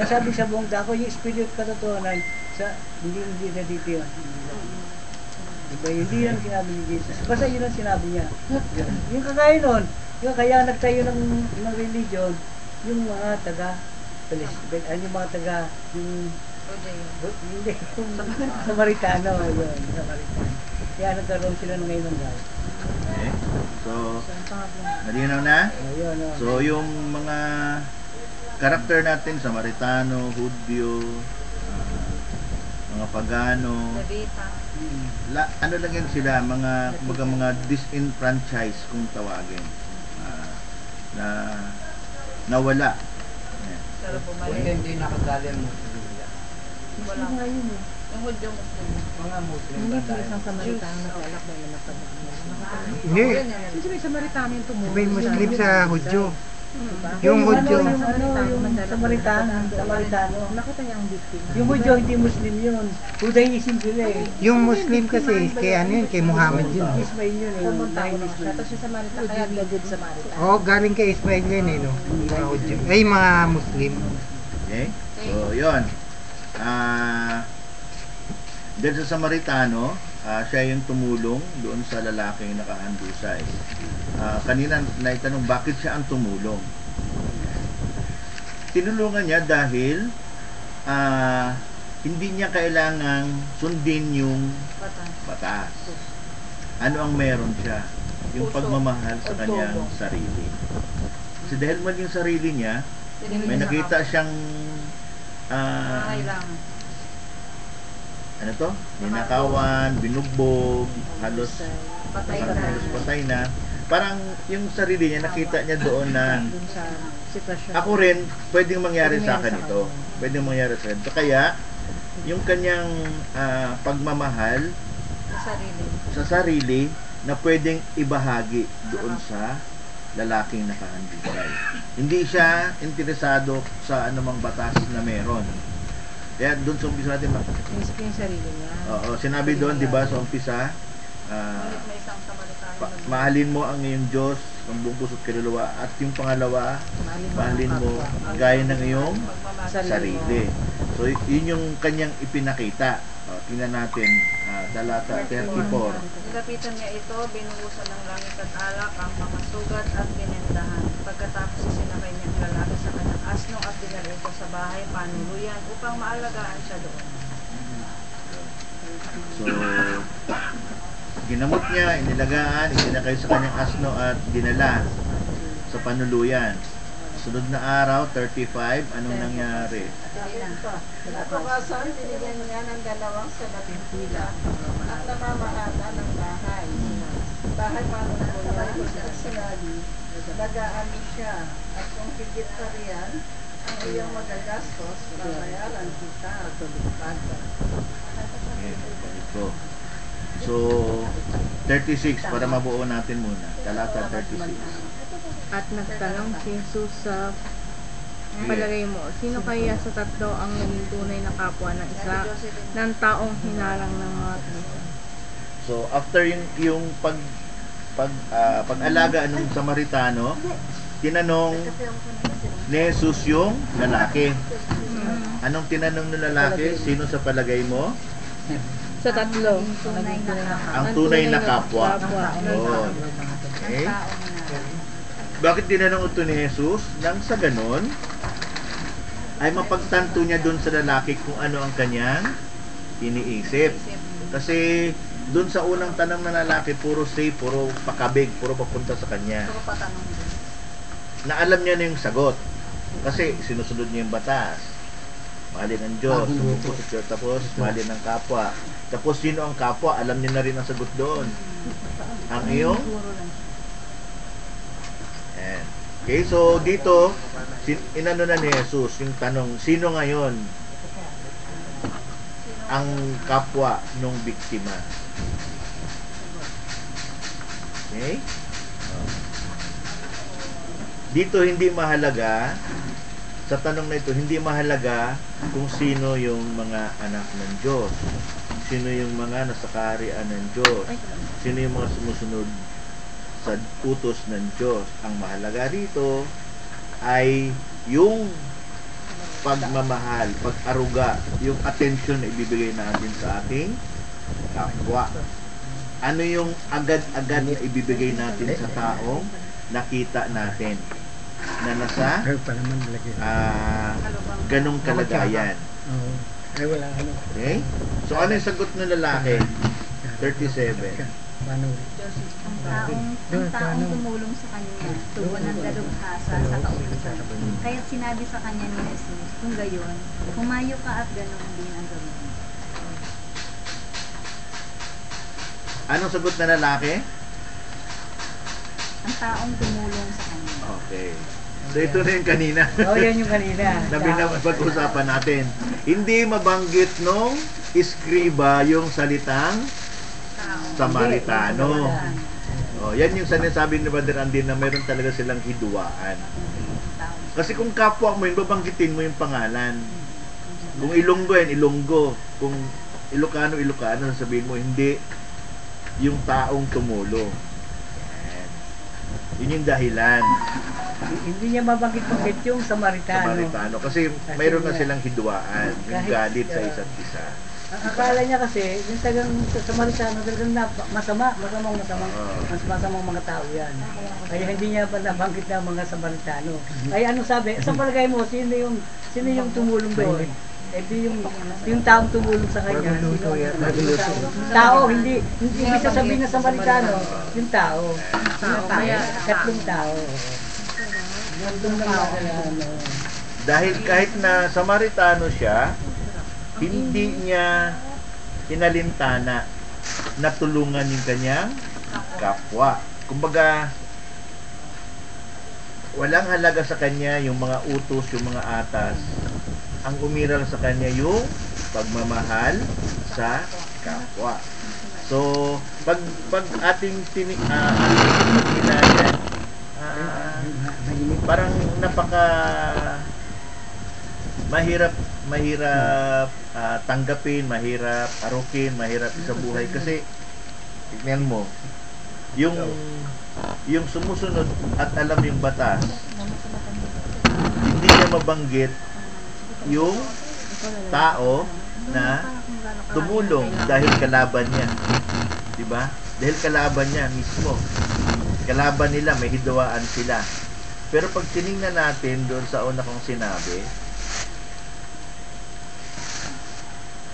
sabi sa buong dako, yung espiritu katotohanan, hindi na dito yun. Iba yun, hindi yan sinabi ni Jesus. Basta yun ang sinabi niya. Yung kagaya nun, yung kaya nagtayo ng religion, yung mga yung mga taga, yung hindi, Samaritano, yun, Samaritano. Kaya nagkaroon sila ng ngayon ng gawin. Okay. So, malinaw na? Ayun, So, yung mga karakter natin, Samaritano, Hudyo, mga Pagano, Levita. ano lang yan sila, mga disenfranchised kung tawagin. Na nawala. Yan. Pero bumalik. Hindi nakagaling mo. Wala. Yung Hudyo Muslim. Mga Muslim Hindi ba po tayo? isang Samaritano na kalak na yun Hindi, Hindi may Samaritano yung tumulong. may Muslim sa Hudyo. Yung Yung Hudyo, yung Samaritano. Nakita niya ang biktima. Yung Hudyo, hindi Muslim yun. Judaism sila eh. yung Muslim kasi, kay ano yun, kay Muhammad yun. Ismail yun eh. Pumunta ko siya. Tapos yung Samaritano, kaya the good Samaritan. Oo, galing kay Ismail yun eh, no? Mga Hudyo. Ay, mga Muslim. Okay? So, yun. Dahil sa Samaritano, siya yung tumulong doon sa lalaking nakahandusay. Kanina naitanong bakit siya ang tumulong. Tinulungan niya dahil hindi niya kailangang sundin yung batas. Ano ang meron siya? Yung pagmamahal sa kanyang sarili. Kasi dahil man yung sarili niya, may nakita siyang Kailangan. ano to? Ninakawan, binugbog, halos patay na. Parang yung sarili niya, nakita niya doon na Dun sa sitwasyon. ako rin, pwedeng mangyari sa akin ito. Pwedeng mangyari sa akin ito. Kaya, yung kanyang pagmamahal sa sarili na pwedeng ibahagi doon sa lalaking nakahandusay. Hindi siya interesado sa anumang batas na meron. Kaya doon sa umpisa natin, Inisip yung sarili niya. oo, sinabi doon, di ba, sa umpisa, May isang Samaritano. mahalin mo ang iyong Diyos, ang buong puso't kaluluwa, at yung pangalawa, mahalin mo gaya ng iyong sarili. So, yun yung kanyang ipinakita. Tingnan natin, talata 34. Nilapitan niya ito, binuhusan ng langit at alak ang mga sugat at binentahan. Pagkatapos isinakay niya ang lalaki sa kanyang asno at dinala ito sa bahay panuluyan upang maalagaan siya doon. So, ginamot niya, inilagaan, isinakay sa kanyang asno at dinala sa panuluyan. Sunod na araw, 35, anong nangyari? Kinabukasan, binigyan niya ng 2 salaping pila at namamahala ng bahay. Bahay panuluyan, at sinabi, nag-aami siya at kung higit pa riyan, ang iyong magagastos, babayaran kita. Ito. So, 36, para mabuo natin muna. Talata 36. At nagtanong si Jesus sa palagay mo, sino kaya sa tatlo ang naging tunay na kapwa ng isa ng taong hinalang ng mga Kristo? So, after yung pag-alaga ng Samaritano, tinanong ni Jesus yung lalaki. Anong tinanong ng lalaki? Sino sa palagay mo? Sa tatlo. Ang tunay na kapwa. Oh. Okay. Bakit tinanong ito ni Jesus? Nang sa ganon, ay mapagtanto niya doon sa lalaki kung ano ang kanyang iniisip. Kasi dun sa unang tanong na lalaki, puro safe, puro pakabig, puro papunta sa kanya. Puro patanong din. Na alam niya na yung sagot. Kasi sinusunod niya yung batas. Mahalin ang Diyos, sumubok sa Diyos, tapos mahalin ang kapwa. Tapos sino ang kapwa, alam niya na rin ang sagot doon. Ang iyong? Ayan. Okay, so dito, inano na ni Jesus, yung tanong, sino ngayon ang kapwa nung biktima? Okay? Dito hindi mahalaga, sa tanong na ito, hindi mahalaga kung sino yung mga anak ng Diyos, sino yung mga nasa kaharian ng Diyos, sino yung mga sumusunod sa utos ng Diyos. Ang mahalaga dito ay yung pagmamahal, pag-aruga, yung attention na ibibigay natin sa ating kapwa. Ano yung agad-agad na ibibigay natin sa taong nakita natin na nasa ganong kalagayan. Okay? So ano yung sagot ng lalaki? 37. Ang taong tumulong sa kanya, tugon ng dalubhasa sa kautusan. Kaya't sinabi sa kanya ni Jesus, kung gayon, humayo ka at ganon din ang gawin mo. Anong sagot na lalaki? Ang taong tumulong sa kanya. Okay. So ito na yung kanina. Yan yung kanina. Na pinag-usapan natin. Hindi mabanggit nung iskriba yung salitang Samaritano. Yan yung sinasabi ni Brother Andy na mayroon talaga silang hiduaan. Kasi kung kapwa mo yun, babanggitin mo yung pangalan. Kung Ilonggo yan, Ilonggo. Kung Ilocano, Ilocano, sasabihin mo, hindi yung taong tumulong. Yun yung dahilan. Hindi niya mabanggit-banggit yung Samaritano. Kasi mayroon na silang hiduaan, yung galit sa isa't isa. Ang akala niya kasi, yung tagang Samaritano, talagang masamang mas masamang mga tao yan. Kaya hindi niya pa nabanggit na mga Samaritano. Kaya ano sabi, sa palagay mo, sino yung tumulong doon? Yung taong tumulong sa kanya, tao, hindi sasabihin na Samaritano, yung tao. Tatlong tao. Dahil kahit na Samaritano siya, hindi niya inalintana na tulungan yung kanyang kapwa. Kumbaga, walang halaga sa kanya yung mga utos, yung mga atas. Ang umiral sa kanya yung pagmamahal sa kapwa. So, pag ating tinigilan, parang napaka mahirap tanggapin, mahirap arukin, mahirap sa buhay kasi tignan mo yung sumusunod at alam yung batas, hindi niya mabanggit yung tao na tumulong dahil kalaban niya, di ba? Dahil kalaban niya mismo, kalaban nila, may hiduaan sila. Pero pag tiningnan natin doon sa una kong sinabi,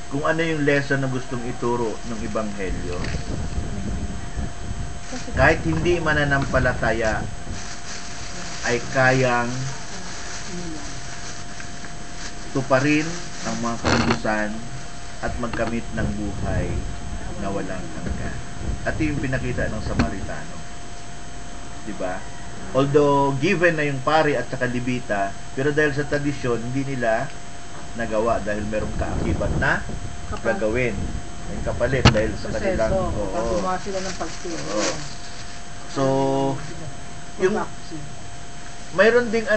kung ano yung lesson na gustong ituro ng Ebanghelyo, kahit hindi mananampalataya ay kayang tuparin ang mga kautusan at magkamit ng buhay na walang hanggan. At yung pinakita ng Samaritano, di ba? Although given na yung pari at saka libita, pero dahil sa tradisyon hindi nila nagawa dahil merong kaakibat na gagawin. May kapalit dahil sa kanilang gumawa sila ng pagturo. So yung mayroon ding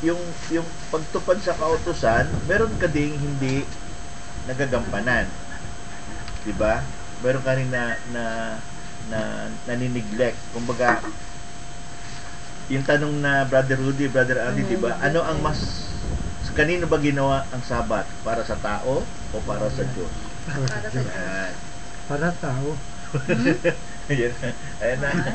yung pagtupad sa kautusan, meron ka ding hindi nagagampanan. 'Di ba? Meron ka rin na naniniglect. Kumbaga, yung tanong na Brother Rudy, Brother Andy, 'di ba? Ano ang mas kanino ba ginawa ang Sabat? Para sa tao o para sa Diyos? Para sa tao. Ayan na.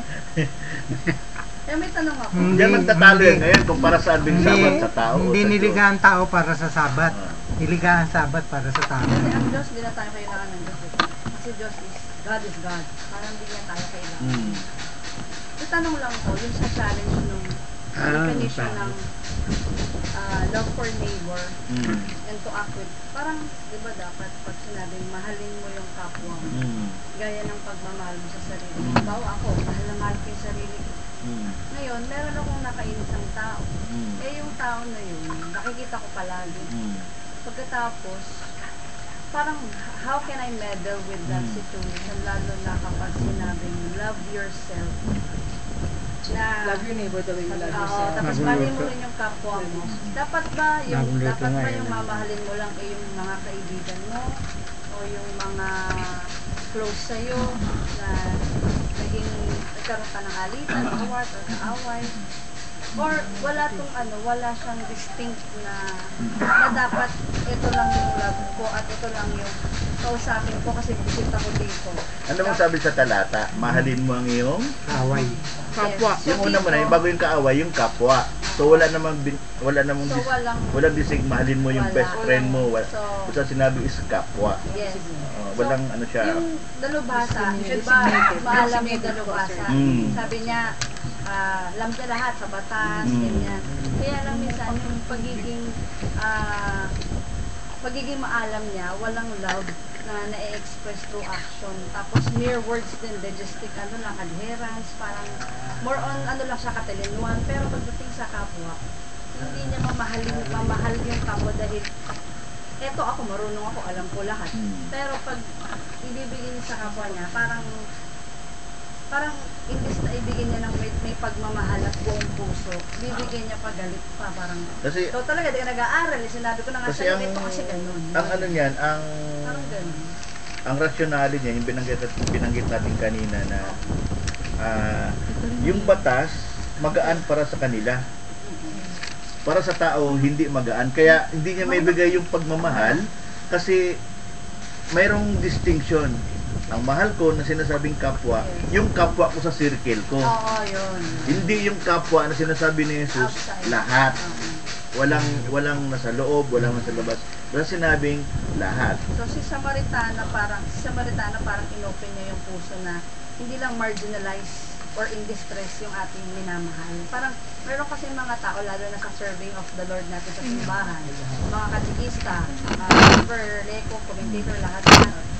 May tanong ako. Diyan magtatalo yan ngayon kung para saan bing Sabat sa tao o hindi sa Diyos. niliga ang tao para sa Sabat. Nilikha ang Sabat para sa tao. Kasi ang Diyos, hindi na tayo kailangan ng Diyos. Kasi Diyos is God. Parang hindi niya tayo kailangan. Itanong lang ko, yung sa challenge nung definition ng love for neighbor and to act with, parang, di ba dapat pag sinabing mahalin mo yung kapwa mo, gaya ng pagmamahal mo sa sarili mo. Ako, mahal na mahal ko yung sarili ko. Ngayon, meron akong nakainisang tao. Yung tao na yun, nakikita ko palagi. Pagkatapos, parang, how can I meddle with that situation, lalo na kapag sinabing, love yourself, na Love your neighbor the way you love yourself. tapos mahalin mo rin yung kapwa mo. Dapat ba yung mamahalin mo lang yung mga kaibigan mo o yung mga close sa'yo na nagkaroon ka ng alitan, award or kaaway? Or wala siyang distinct na dapat ito lang yung love ko at ito lang yung kausapin ko kasi bisita ko dito. Ano mo sabi sa talata? Mahalin mo ang iyong Away. Kapwa. Yes. yung una mo na, yung bago yung kaaway, yung kapwa. So walang disig, mahalin mo yung best friend mo. Basta sinabi is kapwa. Yes. Walang ano siya. Yung dalubhasa, di ba, maalam yung dalubhasa. Sabi niya, alam niya lahat sa batas, ganyan. Kaya lang minsan, yung pagiging maalam niya, walang love na na-express through action. Tapos mere words din, digestic, adherence, parang more on, lang siya katalinuhan. Pero pagdating sa kapwa, hindi niya mamahal yung kapwa dahil eto ako, marunong ako, alam ko lahat. Pero pag ibibigay niya sa kapwa niya, parang imbis na ibigay niya ng may pagmamahal at buong puso, bibigyan niya pa galit pa, parang Kasi ikaw talaga, di ka nag-aaral, sinabi ko na nga sa'yo, ito kasi ganun. Ang ano niyan, Parang ganun. ang rationale niya, yung binanggit natin kanina na yung batas magaan para sa kanila. Para sa tao, hindi magaan. Kaya hindi niya may bigay yung pagmamahal kasi mayroong distinction. Ang mahal ko na sinasabing kapwa, yung kapwa ko sa circle ko. Oo, yun. Hindi yung kapwa na sinasabi ni Jesus, Outside. lahat. Walang nasa loob, walang nasa labas. Basta sinabing lahat. So si Samaritana parang inopen niya yung puso na hindi lang marginalized or in distress yung ating minamahal. Parang meron kasi mga tao, lalo na sa serving of the Lord natin sa simbahan, mga katikista, member, leko, commentator, lahat.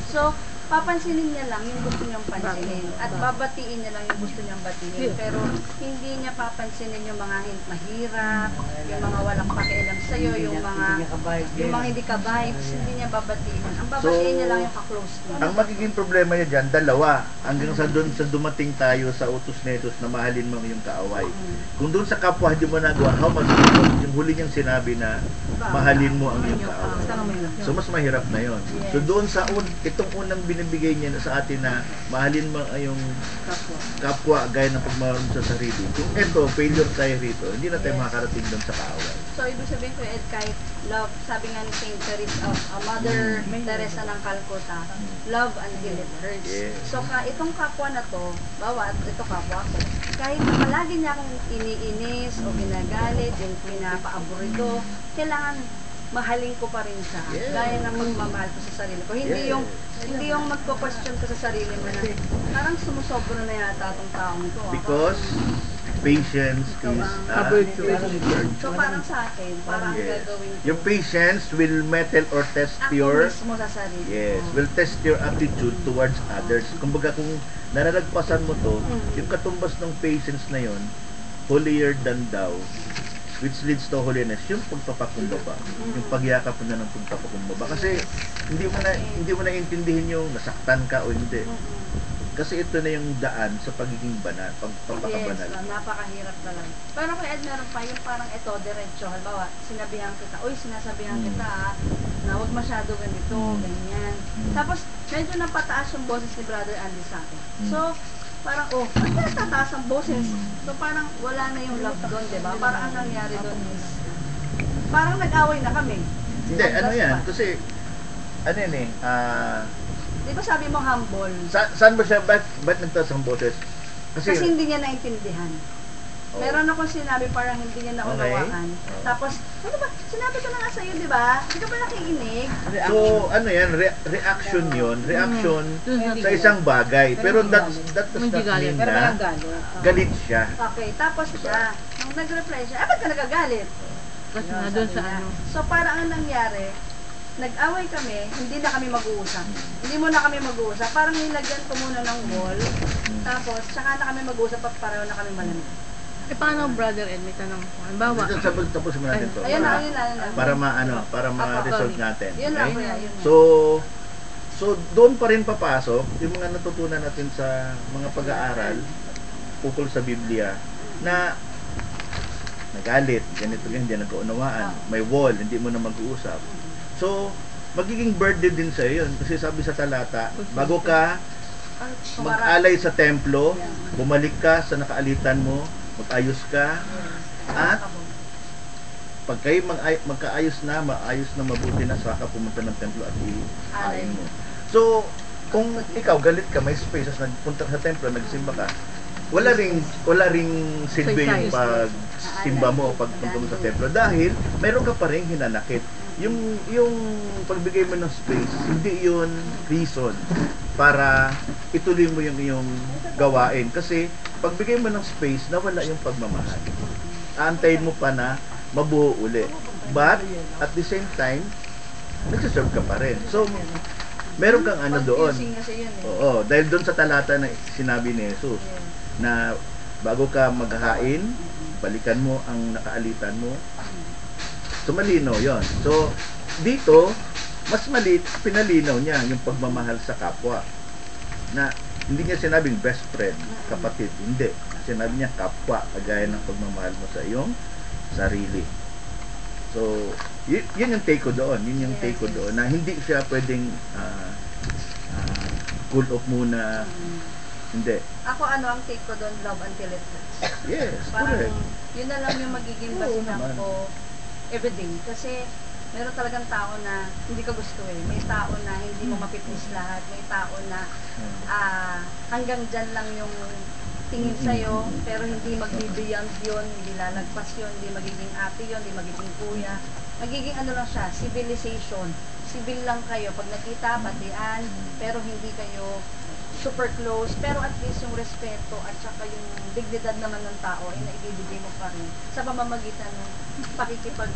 So, papansinin niya lang yung gusto niyang pansinin at babatiin niya lang yung gusto niyang batiin, pero hindi niya papansinin yung mga mahirap, yung mga walang pakialam sa'yo, yung mga hindi ka-vibes, hindi niya babatiin. Ang babatiin niya lang yung ka-close niya. Ang magiging problema niya dyan, dalawa. Hanggang sa dumating tayo sa utos na ito na mahalin mo yung kaaway. Kung doon sa kapwa hindi mo nagawa, yung huli niyang sinabi na mahalin mo ang iyong kaaway. So mas mahirap na yon. So doon sa itong unang binibigay niya sa atin na mahalin mo ang iyong kapwa gaya ng pagmamahal mo sa sarili. Kung ito, failure tayo rito, hindi na tayo makakarating doon sa kaaway. So ibig sabihin ko, Ed, kahit love, sabi nga ni Saint Teresa, Mother Teresa ng Calcutta, love until it hurts. Yes. So itong kapwa na to, ito kapwa ko, kahit na palagi niya akong iniinis o ginagalit, yung pinapa-aborito, kailangan mahalin ko pa rin siya. Yeah. Gaya ng magmamahal ko sa sarili ko. Hindi yung magpo-question ko sa sarili mo na parang sumusobra na yata itong taong ito. Because patience is a virtue. So parang sa akin, parang gagawin ko. Yung patience will metal or test Ako your mismo sa sarili. Yes, will test your attitude towards others. Kumbaga kung naralagpasan mo to, yung katumbas ng patience na yon, holier than thou, which leads to holiness, yung pagpapakumbaba, yung pagyakap mo na ng pagpapakumbaba. Kasi hindi mo na intindihin yung nasaktan ka o hindi. Kasi ito na yung daan sa pagiging banal, pagpapakabanal. Yes, napakahirap talaga. Pero kung Ed, meron pa yung parang ito, diretso, halimbawa, sinasabihan kita na huwag masyado ganito, ganyan. Tapos, medyo napataas yung boses ni Brother Andy sa akin. So, parang, ba't ka natataas ang boses? So, parang wala na yung love doon, diba? Parang ang nangyari doon is, parang nag-away na kami. Hindi, ano yan? Kasi, ano yan Di ba sabi mo humble? saan ba siya, ba't nagtaas ang boses? Kasi hindi niya naintindihan. Oo. Meron akong sinabi parang hindi niya naunawaan. Oo. Tapos, ano ba? Sinabi ko na nga sa'yo, di ba? Hindi ka ba nakikinig? So, ano yan, reaction yun, reaction sa isang bagay. Pero that does not mean na galit siya. Okay, tapos siya, nung nag-reply siya, ba't ka nagagalit? Kasi na doon sa ano. So, parang ang nangyari, nag-away kami, hindi na kami mag-uusap. Hindi mo na kami mag-uusap. Parang nilagyan ko muna ng wall. Tapos, tsaka na kami mag-uusap at pareho na kami malamig. Eh, paano, Brother Ed, may tanong ko. Halimbawa, Tapos mo natin to. Ayun na, ayun na. Para ma-resolve natin. Yun lang, Okay? kuya, yun na. So doon pa rin papasok yung mga natutunan natin sa mga pag-aaral ukol sa Biblia na nagalit, ganito lang, hindi nagkaunawaan, may wall, hindi mo na mag-uusap. So, magiging burden din sa yun. Kasi sabi sa talata, bago ka mag-alay sa templo, bumalik ka sa nakaalitan mo, mag-ayos ka, at pag kayo magkaayos na, maayos na, mabuti na, saka pumunta ng templo at i-ain mo. So, kung ikaw galit ka, may space, as nagpunta ka sa templo, nagsimba ka, wala ring silbi yung pagsimba mo, pagpunta mo sa templo, dahil mayroon ka pa rin hinanakit. Yung pagbigay mo ng space, hindi yun reason para ituloy mo yung iyong gawain. Kasi pagbigay mo ng space, nawala yung pagmamahal. Aantayin mo pa na mabuo uli. But, at the same time, nagsiserve ka pa rin. So, meron kang ano doon. Oo, dahil doon sa talata na sinabi ni Jesus, na bago ka maghahain, balikan mo ang nakaalitan mo. So, malinaw yon. So, dito, mas pinalinaw niya yung pagmamahal sa kapwa. Na, hindi niya sinabing best friend, kapatid. Hindi. Sinabi niya kapwa, kagaya ng pagmamahal mo sa iyong sarili. So, yun yung take ko doon. Yun yung take ko doon. Na hindi siya pwedeng cool off muna. Hindi. Ako ang take ko doon, love until it hurts. Yes, parang, correct. yun na lang yung magiging basihan ko everyday. Kasi, meron talagang tao na hindi ka gusto eh. May tao na hindi mo mapipis lahat. May tao na hanggang dyan lang yung tingin sa'yo, pero hindi mag-beyond yun, hindi lalagpas yun, hindi magiging ate yun, hindi magiging kuya. Magiging ano lang siya, civilization. Civil lang kayo. Pag nakita, batian, pero hindi kayo super close, pero at least yung respeto at saka yung dignidad naman ng tao ay naibibigay mo pa rin sa pamamagitan ng pakikipag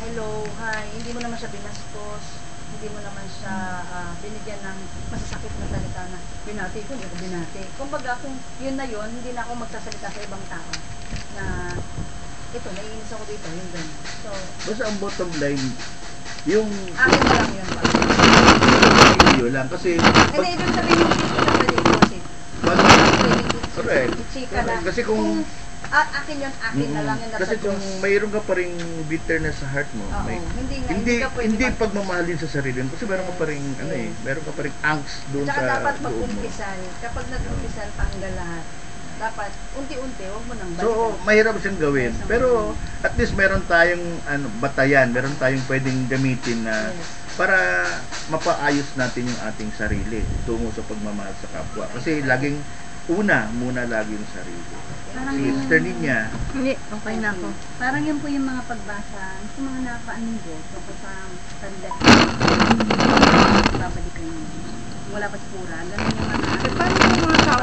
hello, hi, hindi mo naman siya binastos, hindi mo naman siya binigyan ng masasakit na salita na binati ko, hindi ko binati. Kumbaga, kung yun na yun, hindi na ako magsasalita sa ibang tao na ito, naiinis ako dito, yung ganyan. So, basta ang bottom line, yung akin na lang yun pa. Yun lang, kasi And ibig sabihin, hindi ko na pwede i-proceed. Correct. Chika na. Kasi kung akin yun, akin na lang yun. Kasi kung mayroon ka pa ring bitterness sa heart mo, hindi pagmamahalin sa sarili mo, kasi meron ka pa ring meron ka pa ring angst doon sa dapat loob mo. mag-umpisal. Kapag nag-umpisal, tanggal lahat. Dapat unti-unti, huwag mo nang balikan. So, mahirap siyang gawin. Pero at least meron tayong batayan, meron tayong pwedeng gamitin na para mapaayos natin yung ating sarili tungo sa pagmamahal sa kapwa. Kasi laging muna lagi yung sarili. Sige, Sister Ninya. Hindi, okay na ako. Parang yun po yung mga pagbasa sa mga nakakaanong tungkol sa kanila. Babalikan yun. Wala pa sigura. Ganun yung mga... Paano yung mga tao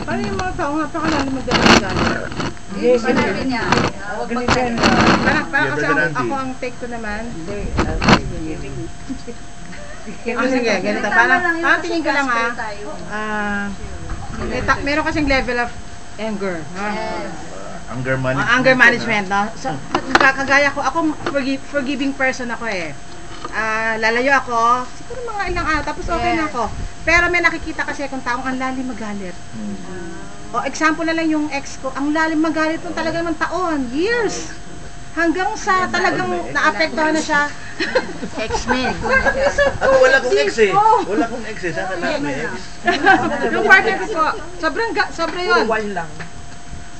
Paano yung mga tao napakalalim magdala-dala? Yes, Sinabi niya, huwag magdala. Para kasi ako ang take ko naman. Sige, ganito. Parang tingin ko lang meron kasing level of anger. Anger management. Anger management, no? So, kagaya ko, ako forgiving person ako eh. Lalayo ako, siguro mga ilang araw, tapos okay na ako. Pero may nakikita kasi akong taong ang lalim magalit. O example na lang yung ex ko, ang lalim magalit nung talaga naman taon, years. Hanggang sa talagang naapektuhan na siya. X-Men. Ako wala kong ex eh. Wala kong ex eh. Sana lahat may ex. Yung partner ko po, sobra yun. lang.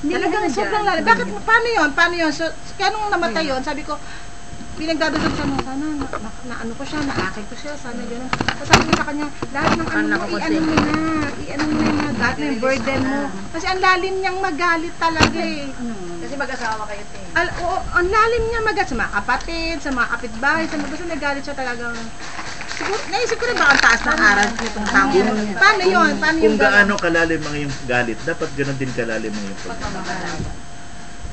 Talagang sobrang lalim. Bakit, paano yun? So, kaya nung namatay yun, sabi ko, pinagdadasal siya nung sana, na ano ko siya, naakit ko siya, sana gano'n. Tapos sabi ko sa kanya, lahat ng ano mo, i-ano mo na yung lahat ng burden mo. Kasi ang lalim niyang magalit talaga eh. Kasi mag-asawa kayo, te. Oo, ang lalim niya magalit sa mga kapatid, sa mga kapitbahay, sa mga basta nagalit siya talagang. Siguro, naisip ko rin baka ang taas ng aral nitong tao. Paano yun? Paano Kung yung gaano kalalim ang iyong galit, dapat gano'n din kalalim ang iyong pagmamahal.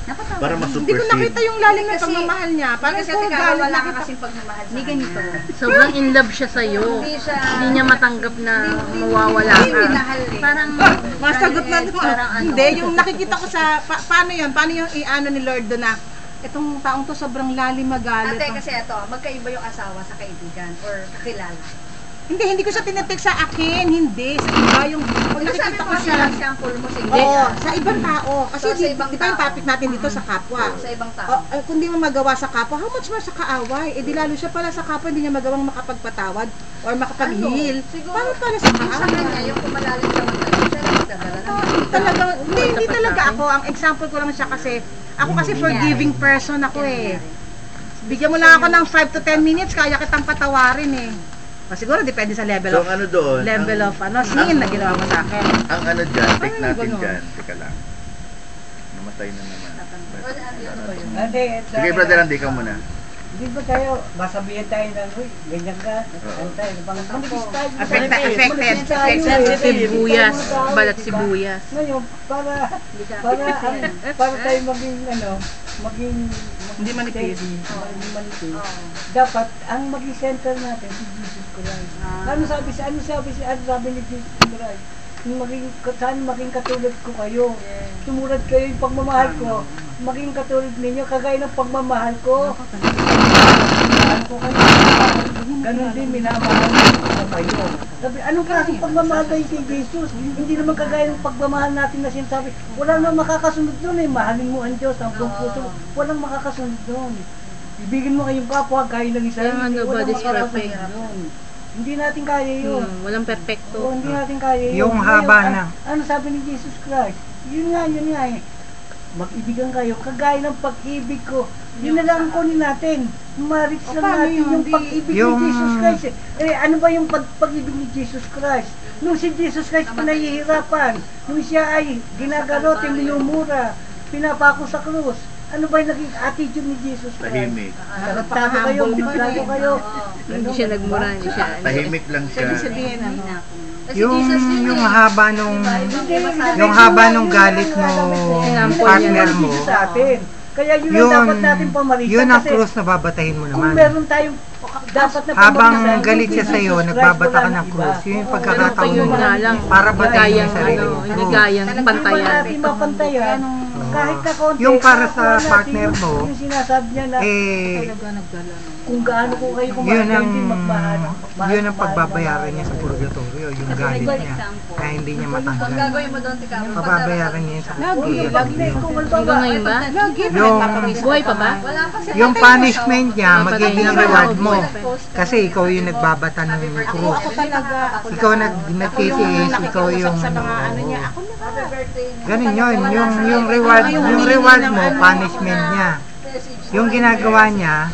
Para Hindi ko nakita ma-supersede. yung lalim ng pagmamahal niya. Parang Kasi puro ate, galit wala ka nakita. kasing pagmamahal sa Hindi kanya. ganito. Sobrang in love siya sa'yo. Hindi niya matanggap na mawawala Hindi ka. minahal eh. Parang, Masagot na ito. parang ano. Hindi, yung nakikita ko sa, paano yun? Paano yung i-ano ni Lord doon na, itong taong to sobrang lalim magalit. Ate, kasi ito, magkaiba yung asawa sa kaibigan or kakilala. Hindi ko siya tinetek sa akin. Hindi, sa iba yung, pag Kasi sabi nakikita mo ko kasi siya. sample mo sige. Oo, sa ibang tao. Kasi So, sa di ibang ba yung tao. topic natin dito sa kapwa? Sa ibang tao. Kung di mo magawa sa kapwa, how much more sa kaaway? Eh di lalo siya pala sa kapwa, hindi niya magawang makapagpatawad or makapag-heal. Siguro, Paano pala sa yung sa kanya, kaaway? yung kumalalim sa magdala, siya lang magdadala ng Talaga, hindi talaga ako. Ang example ko lang siya kasi, ako kasi forgiving person ako eh. Bigyan mo lang ako ng 5 to 10 minutes, kaya kitang patawarin eh. O, siguro depende sa level So of, ang ano doon, level of sin na ginawa mo sa akin. ang ano dyan, take Ano natin ganun? dyan. Teka lang. Namatay na naman. Hindi, Sige, brother, hindi ka muna. Di ba tayo, masabihan tayo na, uy, ganyan ka, antay, manipis tayo. Affected. Sibuyas. Balat sibuyas. Ngayon, para tayo maging, maging Hindi manipis. Hindi manipis. Dapat, ang maging center natin, si Jesus Christ. Ano sabi ni Jesus Christ? Saan maging katulad ko kayo? Sumulad kayo yung pagmamahal ko. Maging katulad ninyo, kagaya ng pagmamahal ko. Minamahal ko kayo. Ganon din, minamahal ko kayo. Sabi, anong klaseng pagmamahal kayo kay Jesus? Hindi naman kagaya ng pagmamahal natin na sinasabi. Wala naman makakasunod doon eh. Mahalin mo ang Diyos, ang buong puso mo. Walang makakasunod doon. Ibigin mo kayong kapwa, kaya lang isa. Kaya nga, nobody's perfect. Doon. Hindi natin kaya yun. Walang perfecto. Oo, hindi natin kaya yun. Yung Ngayon, haba na. Ano sabi ni Jesus Christ? Yun nga eh. Mag-ibigan kayo, kagaya ng pag-ibig ko. Yun na lang ang kunin natin. Ma-reach lang natin yung pag-ibig Yung- ni Jesus Christ. Eh, ano ba yung pag-ibig ni Jesus Christ? Nung si Jesus Christ pinahihirapan, nung siya ay ginagalote, minumura, pinapako sa krus, ano ba yung naging attitude ni Jesus Christ? Tahimik. Tarantado kayo, biglayo kayo. Hindi siya nagmura. Hindi siya. Tahimik lang siya. Sabihin, Yung haba nung galit mo partner mo, Sa atin. Kaya yun yun, ang dapat natin pamalitan. yun ang kasi krus na babatahin mo kung naman. meron tayong dapat na Habang pamalitan, galit siya kung sa'yo, Jesus nagbabata Christ, ka wala ng nang krus. iba. Yun yung Oo, pagkakataon Yun mo nga lang. para batayin Gayang, yung sarili mo. hindi gayang Hindi pa pantayan. natin mapantayan. Kahit na konti. Yung para sa nakuha natin partner mo, yung sinasabi niya na Eh, kung gaano ko kayo kumahal, yun ang, hindi magmahal. yun ang pagbabayaran niya sa purgatorio, yung galit niya, na hindi niya Ang matanggal. gagawin mo doon, tika, Pababayaran niya sa Lagi, purgatorio. kung Hanggang ngayon ba? Yung, Buhay pa ba? wala pa siya. yung punishment niya, magiging Patay na. reward mo. Kasi ikaw yung nagbabata ng krus. Ako talaga. Ikaw nagtitiis, ikaw yung sa mga ano niya. Ako na. Happy birthday. ganun yun, yung reward mo, punishment niya. Yung ginagawa niya,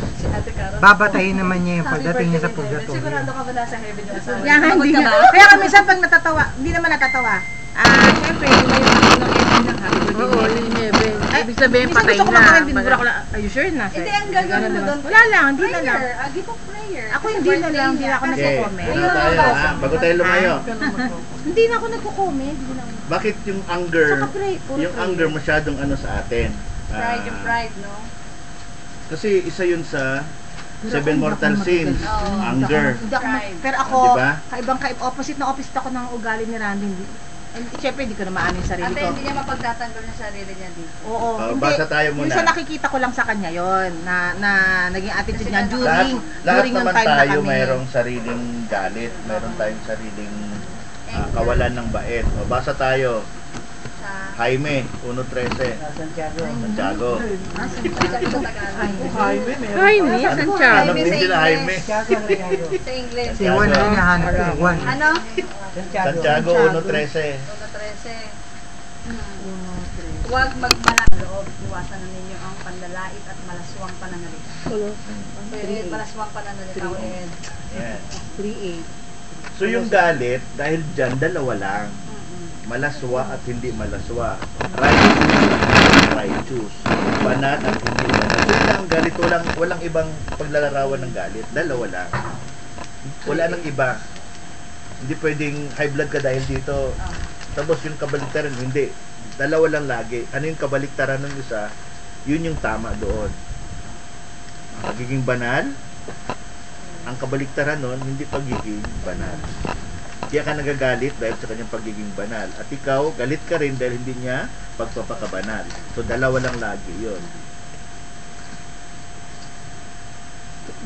babatayin naman niya yung pagdating niya sa purgatorio. Sigurado ka ba nasa heaven yung asawa? Yan, hindi na. Kaya kami minsan pag natatawa, hindi naman natatawa. Siyempre, hindi na yung ako ng heaven ng happy birthday. Oo, yung heaven. Ibig sabihin, Minsan patay gusto ko na. makarin, binubura ko lang. Are you sure na? Hindi, ang gagawin mo doon. Wala lang, hindi na lang. Prayer. Give of prayer. Ako hindi na lang, hindi na ako Okay, nagko-comment. ano tayo ha? Bago tayo lumayo. Hindi na ako nagko-comment. Hindi na ako. Bakit yung anger, Saka pray, puro yung pray. anger masyadong ano sa atin? Pride, yung pride, no? Kasi isa yun sa seven mortal sins, anger. Hindi ako, Pride. pero ako, Diba? opposite ako ng ugali ni Randy. And siyempre, hindi ko na maano yung sarili Ate, ko. hindi niya mapagtatanggol ng sarili niya dito. Oo, hindi. Basa tayo muna. Minsan nakikita ko lang sa kanya yon na naging attitude niya Lahat during yung naman time na tayo kami. mayroong sariling galit, mayroong tayong sariling kawalan ng bait. O basa tayo. Sa Jaime 1:13. Santiago. Santiago. Jaime, Santiago. Alam din sila Jaime. Sa English. Si Juan ang hinahanap ko, Juan. Ano? Santiago 1:13. 1:13. Huwag magmala loob. Iwasan na ninyo ang panlalait at malaswang pananalita. Malaswang pananalita ko eh. Yan. 3-8. So yung galit, dahil dyan, dalawa lang. Malaswa at hindi malaswa. Righteous. Banal at hindi banal. So yun ang galit, walang ibang paglalarawan ng galit. Dalawa lang. Wala nang iba. Hindi pwedeng high blood ka dahil dito. Tapos yung kabaliktaran, hindi. Dalawa lang lagi. Ano yung kabaliktaran ng isa? Yun yung tama doon. Pagiging banal, ang kabaliktaran nun, hindi pagiging banal. Kaya ka nagagalit dahil sa kanyang pagiging banal. At ikaw, galit ka rin dahil hindi niya pagpapakabanal. So, dalawa lang lagi yun.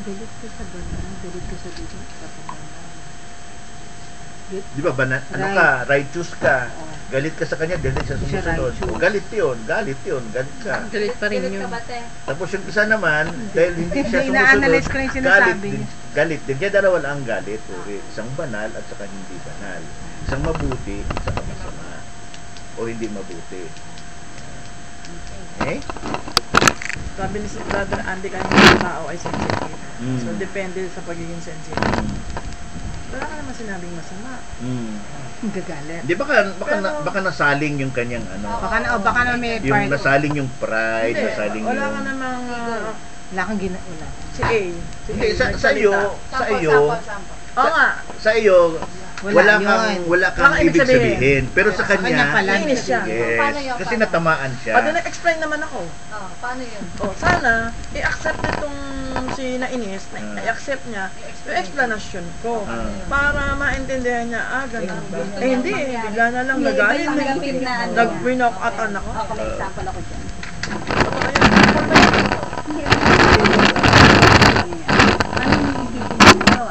Galit ka sa banal, galit ka sa dito. Di ba, banal? Ano ka? Righteous ka. Galit ka sa kanya, galit siya sumusunod. O, galit yun, galit ka. Galit pa rin Galit yun. ka ba, te? Tapos yung isa naman, dahil hindi siya Ina-analyze ko sumusunod, yung galit sinasabi din. niya. Galit din. Kaya dalawa lang ang galit. Uri. Isang banal at saka hindi banal. Isang mabuti at saka masama. O hindi mabuti. Okay? Sabi ni si Brother Andy kanina, yung tao ay sensitive. Mm. So, depende sa pagiging sensitive. Wala ka naman sinabing masama. Gagalit. Di baka nasaling yung kanyang ano. Baka na may Yung part. nasaling yung pride, Hindi, nasaling wala yung... ka namang Wala kang wala. si A. Hindi, sa iyo, Sample. Oo nga. sa iyo, wala yun. kang Wala kang ibig ibig sabihin. sabihin. Pero sa Kanya kanya, pala. Nainis siya. Paano yun? yes, kasi Paano? natamaan siya. Pati nag-explain naman ako. Paano yun? Oh, sana i-accept nitong si nainis, i-accept niya yung explanation ko. Para maintindihan niya, ganun ba? Hindi, bigla na lang nagalit. Nag-knock out anak ko. Ako, may example ako dyan. Paano yung ibigin mo kayo?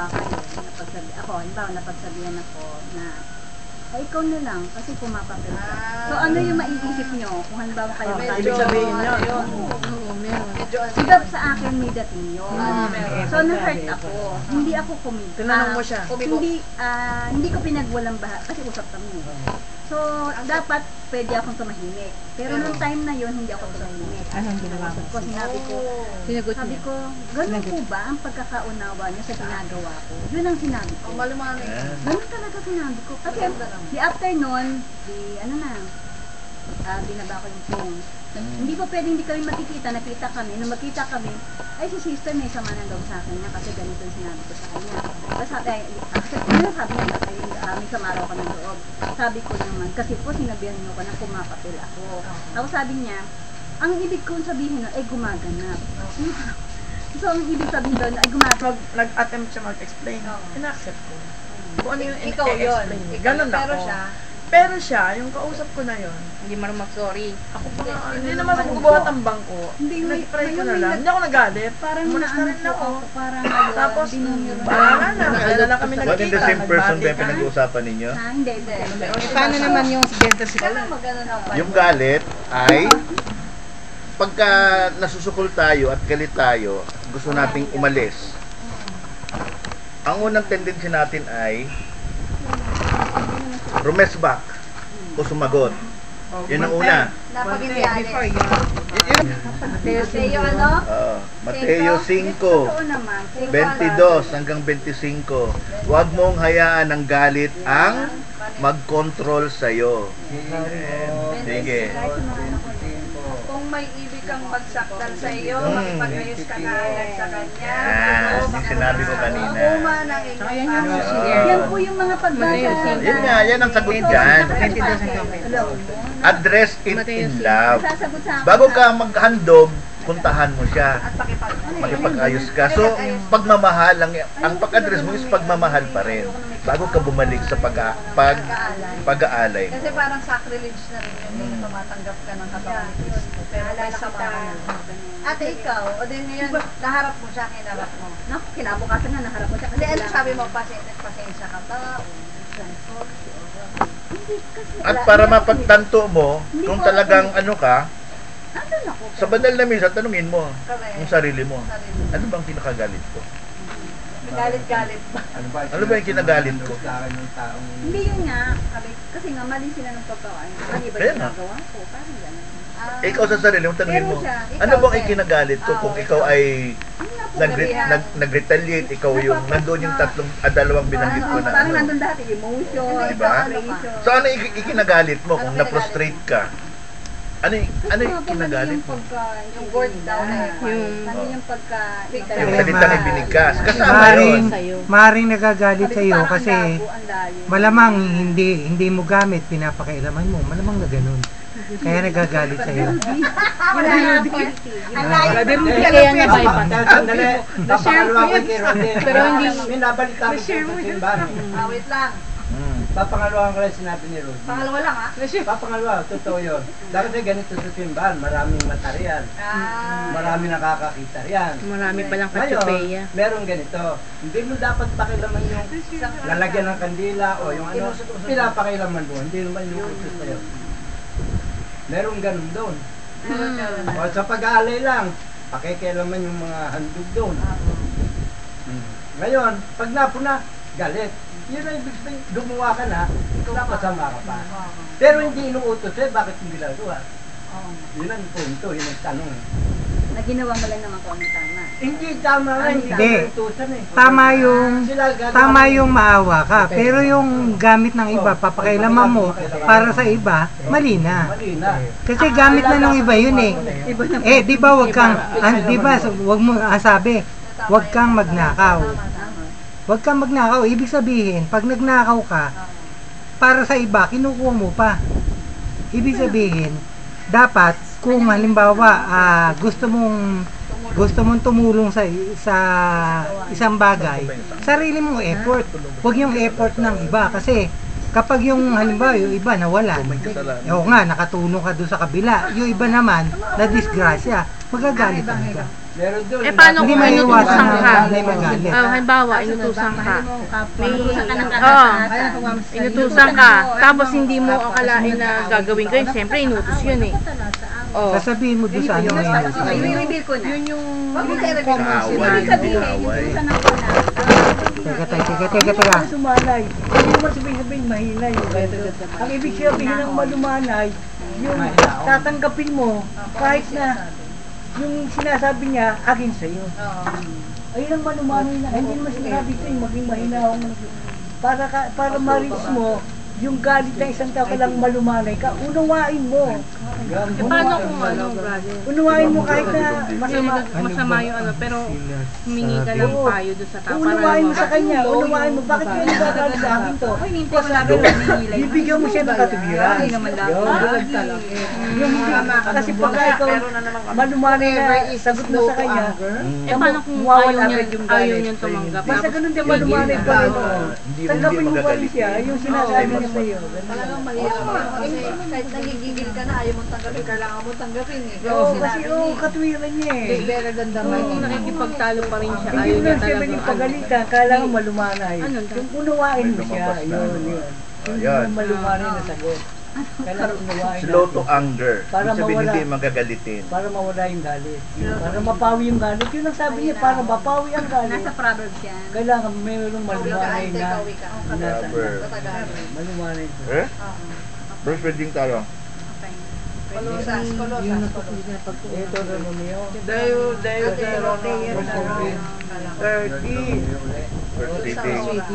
Ako, halimbawa, napagsabihan ako na ay, ikaw na lang, kasi pumapapil ka. So, ano yung maiisip nyo? Kung halimbawa kayo Ibig sabihin niya. Oo, meron. Diba sa akin may dating yun. So, na-hurt ako. Hindi ako Tinanong mo siya. Hindi ko pinagwalang baha kasi usap kami. So, dapat pwede akong tumahimik. Pero nung time na yun, hindi ako tumahimik. Anong ginawa mo? Sinabi ko, Sinagot sabi niya. ko, ganun po ba ang pagkakaunawa niyo sa ginagawa ko? Yun ang sinabi ko. Malumanay. Ganun talaga sinabi ko. Kasi di after nun, binaba ko yung phone. Hindi ko pwedeng hindi kami makikita, nakita kami. Nung makita kami, ay si sister may sama ng loob sa akin niya kasi ganito yung sinabi ko sa kanya. Tapos sabi niya, may sama raw kami ng loob. Sabi ko naman, kasi po sinabihan niyo ko na pumapapil ako. Tapos sabi niya, ang ibig kong sabihin nun ay gumaganap. So ang ibig sabihin doon ay gumaganap. Nag-attempt siya mag-explain. In-accept ko. Kung ano yung Ikaw yun. i-explain. Ganun Pero ako. siya, Pero siya, yung kausap ko na yun, Hindi marunong mag-sorry. ako pa nga, hindi naman ako bubuhat ang bangko. Hindi, Nag-try ko na may lang. Hindi ako nagalit. Parang Umalis na rin naano ako. po parang Tapos, binunyo bahala na. Kailan lang kami What in nagkita. the same person ba nagbati yung pinag-uusapan ninyo? Hindi. Paano naman yung sigenta si kailangan magano na ba? Yung galit ay pagka nasusukol tayo at galit tayo, gusto nating umalis. Ang unang tendency natin ay rumesback o sumagot. Yun ang una. Before Napag-indialis. yun. Mateo, ano? Mateo 5, Totoo naman. 22 hanggang 25. Huwag mong hayaan ng galit ang mag-control sa'yo. Sige. Kung may ibig kang magsaktan sa iyo, makipag-ayos ka na agad sa kanya. Yung sinabi ko kanina. Uma ng inyong pamilya. Yan po yung mga pagbasa. Yun nga, yan ang sagot dyan. Address it in love. Sasagot sa akin. Bago ka maghandog, puntahan mo siya. At Makipag-ayos ka. So, pagmamahal, ang pag-address mo is pagmamahal pa rin. Bago ka bumalik sa pag-aalay. Kasi parang sacrilege na rin yun kung tumatanggap ka ng katawan ni Cristo. Pero may sama mo. Ate, ikaw, o din ngayon, naharap mo siya, kinarap mo. Naku, kinabukasan na naharap ko siya. Kasi ano sabi mo, pasensya ka ba? At para mapagtanto mo, kung talagang ano ka, Nandun ako. sa banal na misa, tanungin mo Correct. yung sarili mo. Sarili. Ano bang kinakagalit ko? Galit-galit pa. Ano ba yung kinagalit ko? Sa akin ng taong... Hindi yun nga, kasi nga mali sila ng pagkakaan. Mali ba Kaya yung nga. nagawa ko? Parang gano'n. Ikaw sa sarili mo, tanungin mo, Pero siya, ano ikaw, bang ikinagalit ko kung ikaw ay nag-retaliate, ikaw yung nandun yung dalawang binanggit ko na Parang ano. nandun dati, emotion, Diba? frustration. So ano ikinagalit mo kung na-frustrate ka? Ano yung kinagalit mo? Yung word daw na Yung yung pagka... Yung salitang ibinigkas. Kasama Maring, yun. maring nagagalit sa iyo Parang kasi ang labo, ang lalim. malamang hindi mo gamit, pinapakailaman mo. Malamang na ganun. Kaya nagagalit sa iyo. Wala na quality. Ang lalim. Kaya nga bypass. Sandali, papangalawa ko kay Rodin. Pero hindi... May nabalita ko sa simbahan. Wait lang. Papangalawa ko lang sinabi ni Rodin. Pangalawa lang ha? Papangalawa, totoo yun. Dahil ganito sa simbahan, maraming material. Maraming nakakakita riyan. Marami palang Ngayon, katsupeya. meron ganito. Hindi mo dapat pakilaman yung lalagyan ng kandila o yung ano. Pinapakilaman mo. Hindi naman yung utos sa'yo. Meron ganun doon. O sa pag-aalay lang, pakikilaman yung mga handog doon. Ngayon, pag napuna, galit. Yun ay ibig sabihin, gumawa ka na, napasama ka pa. Pero hindi inuutos bakit hindi ginagawa? Yun ang punto, yun ang tanong. Na ginawa mo lang naman kung ano tama. Hindi tama nga, hindi Hindi. ka utusan eh. Tama yung maawa ka, pero yung gamit ng iba, papakailaman mo para sa iba, mali na. Mali na. Kasi gamit na ng iba yun eh. Di ba wag kang, di ba, wag mo sabi, wag kang magnakaw. Wag kang magnakaw, ibig sabihin, pag nagnakaw ka, para sa iba, kinukuha mo pa. Ibig sabihin, dapat, kung halimbawa, gusto mong tumulong sa isang bagay, sarili mong effort. Wag yung effort ng iba, kasi kapag yung halimbawa, yung iba nawala, o nga, nakatulong ka doon sa kabila, yung iba naman, na disgrasya, magagalit ka. Paano kung inutusan ka? Magalit. Halimbawa, inutusan ka. Inutusan ka. Tapos hindi mo akalain na gagawin ko yun. Siyempre, inutos yun eh. Sasabihin mo doon sa ano na yun. I-reveal ko na. Yun yung Kaaway. Ibig sabihin, inutusan ng una. Teka. Sumanay. Hindi naman sabihin mahina yung ganito. Ang ibig sabihin ng malumanay, yung tatanggapin mo kahit na yung sinasabi niya, akin sa'yo. Ayun ang malumanay na. Hindi naman sinabi ko yung maging mahina akong para ma-reach mo yung galit ng isang tao ka lang malumanay ka, unawain mo. paano kung ano, brother? Unawain mo kahit na Masama yung ano, pero humingi ka ng payo doon sa tao. unawain mo sa kanya, unawain mo. Bakit kayo nagagalit sa akin to? Bibigyan mo siya ng katubiran. Kasi pagka ikaw malumanay na sagot mo sa kanya, paano kung ayaw niyang tumanggap? basta ganun din malumanay pa rin. Tanggapin mo pa rin siya, yung sinasabi niya sa'yo. Talagang mahirap kasi kahit nagigigil ka na, ayaw mong tanggapin, kailangan mo tanggapin eh. Oo, kasi katwiran niya eh. Better than the money. Kung nakikipagtalo pa rin siya, Hindi ayaw mo niya siya talaga. maging pagalitan, kailangan malumanay. Ano? Yung unawain mo siya, yun. Yung malumanay na sagot. Kailangan unawain Slow to natin. anger. Para Ibig sabihin mawala. hindi magagalitin. Para mawala yung galit. Para mapawi yung galit. Yun ang sabi niya, para mapawi ang galit. Nasa Proverbs yan. Kailangan mayroong malumanay na Proverbs. malumanay. First reading tayo. Kolosas. Ito na mo niyo. Deuteronomy 30, First reading.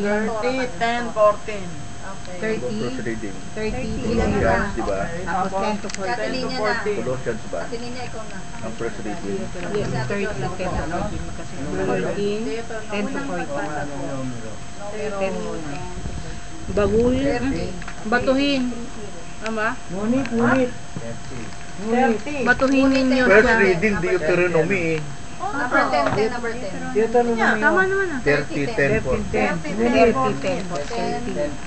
10, 14. First reading. 30. Colossians, di ba? Tapos 10 to 14. Katilinya na. Colossians ba? Katilinya ikaw na. Ang first reading. 10 to 14. Baguhin. Batuhin. Tama? Ngunit. Batuhin ninyo First siya. reading, Deuteronomy eh. Number 10, number 10. Dito na mo niyo. Tama naman ah. 30, 10, 10. 10.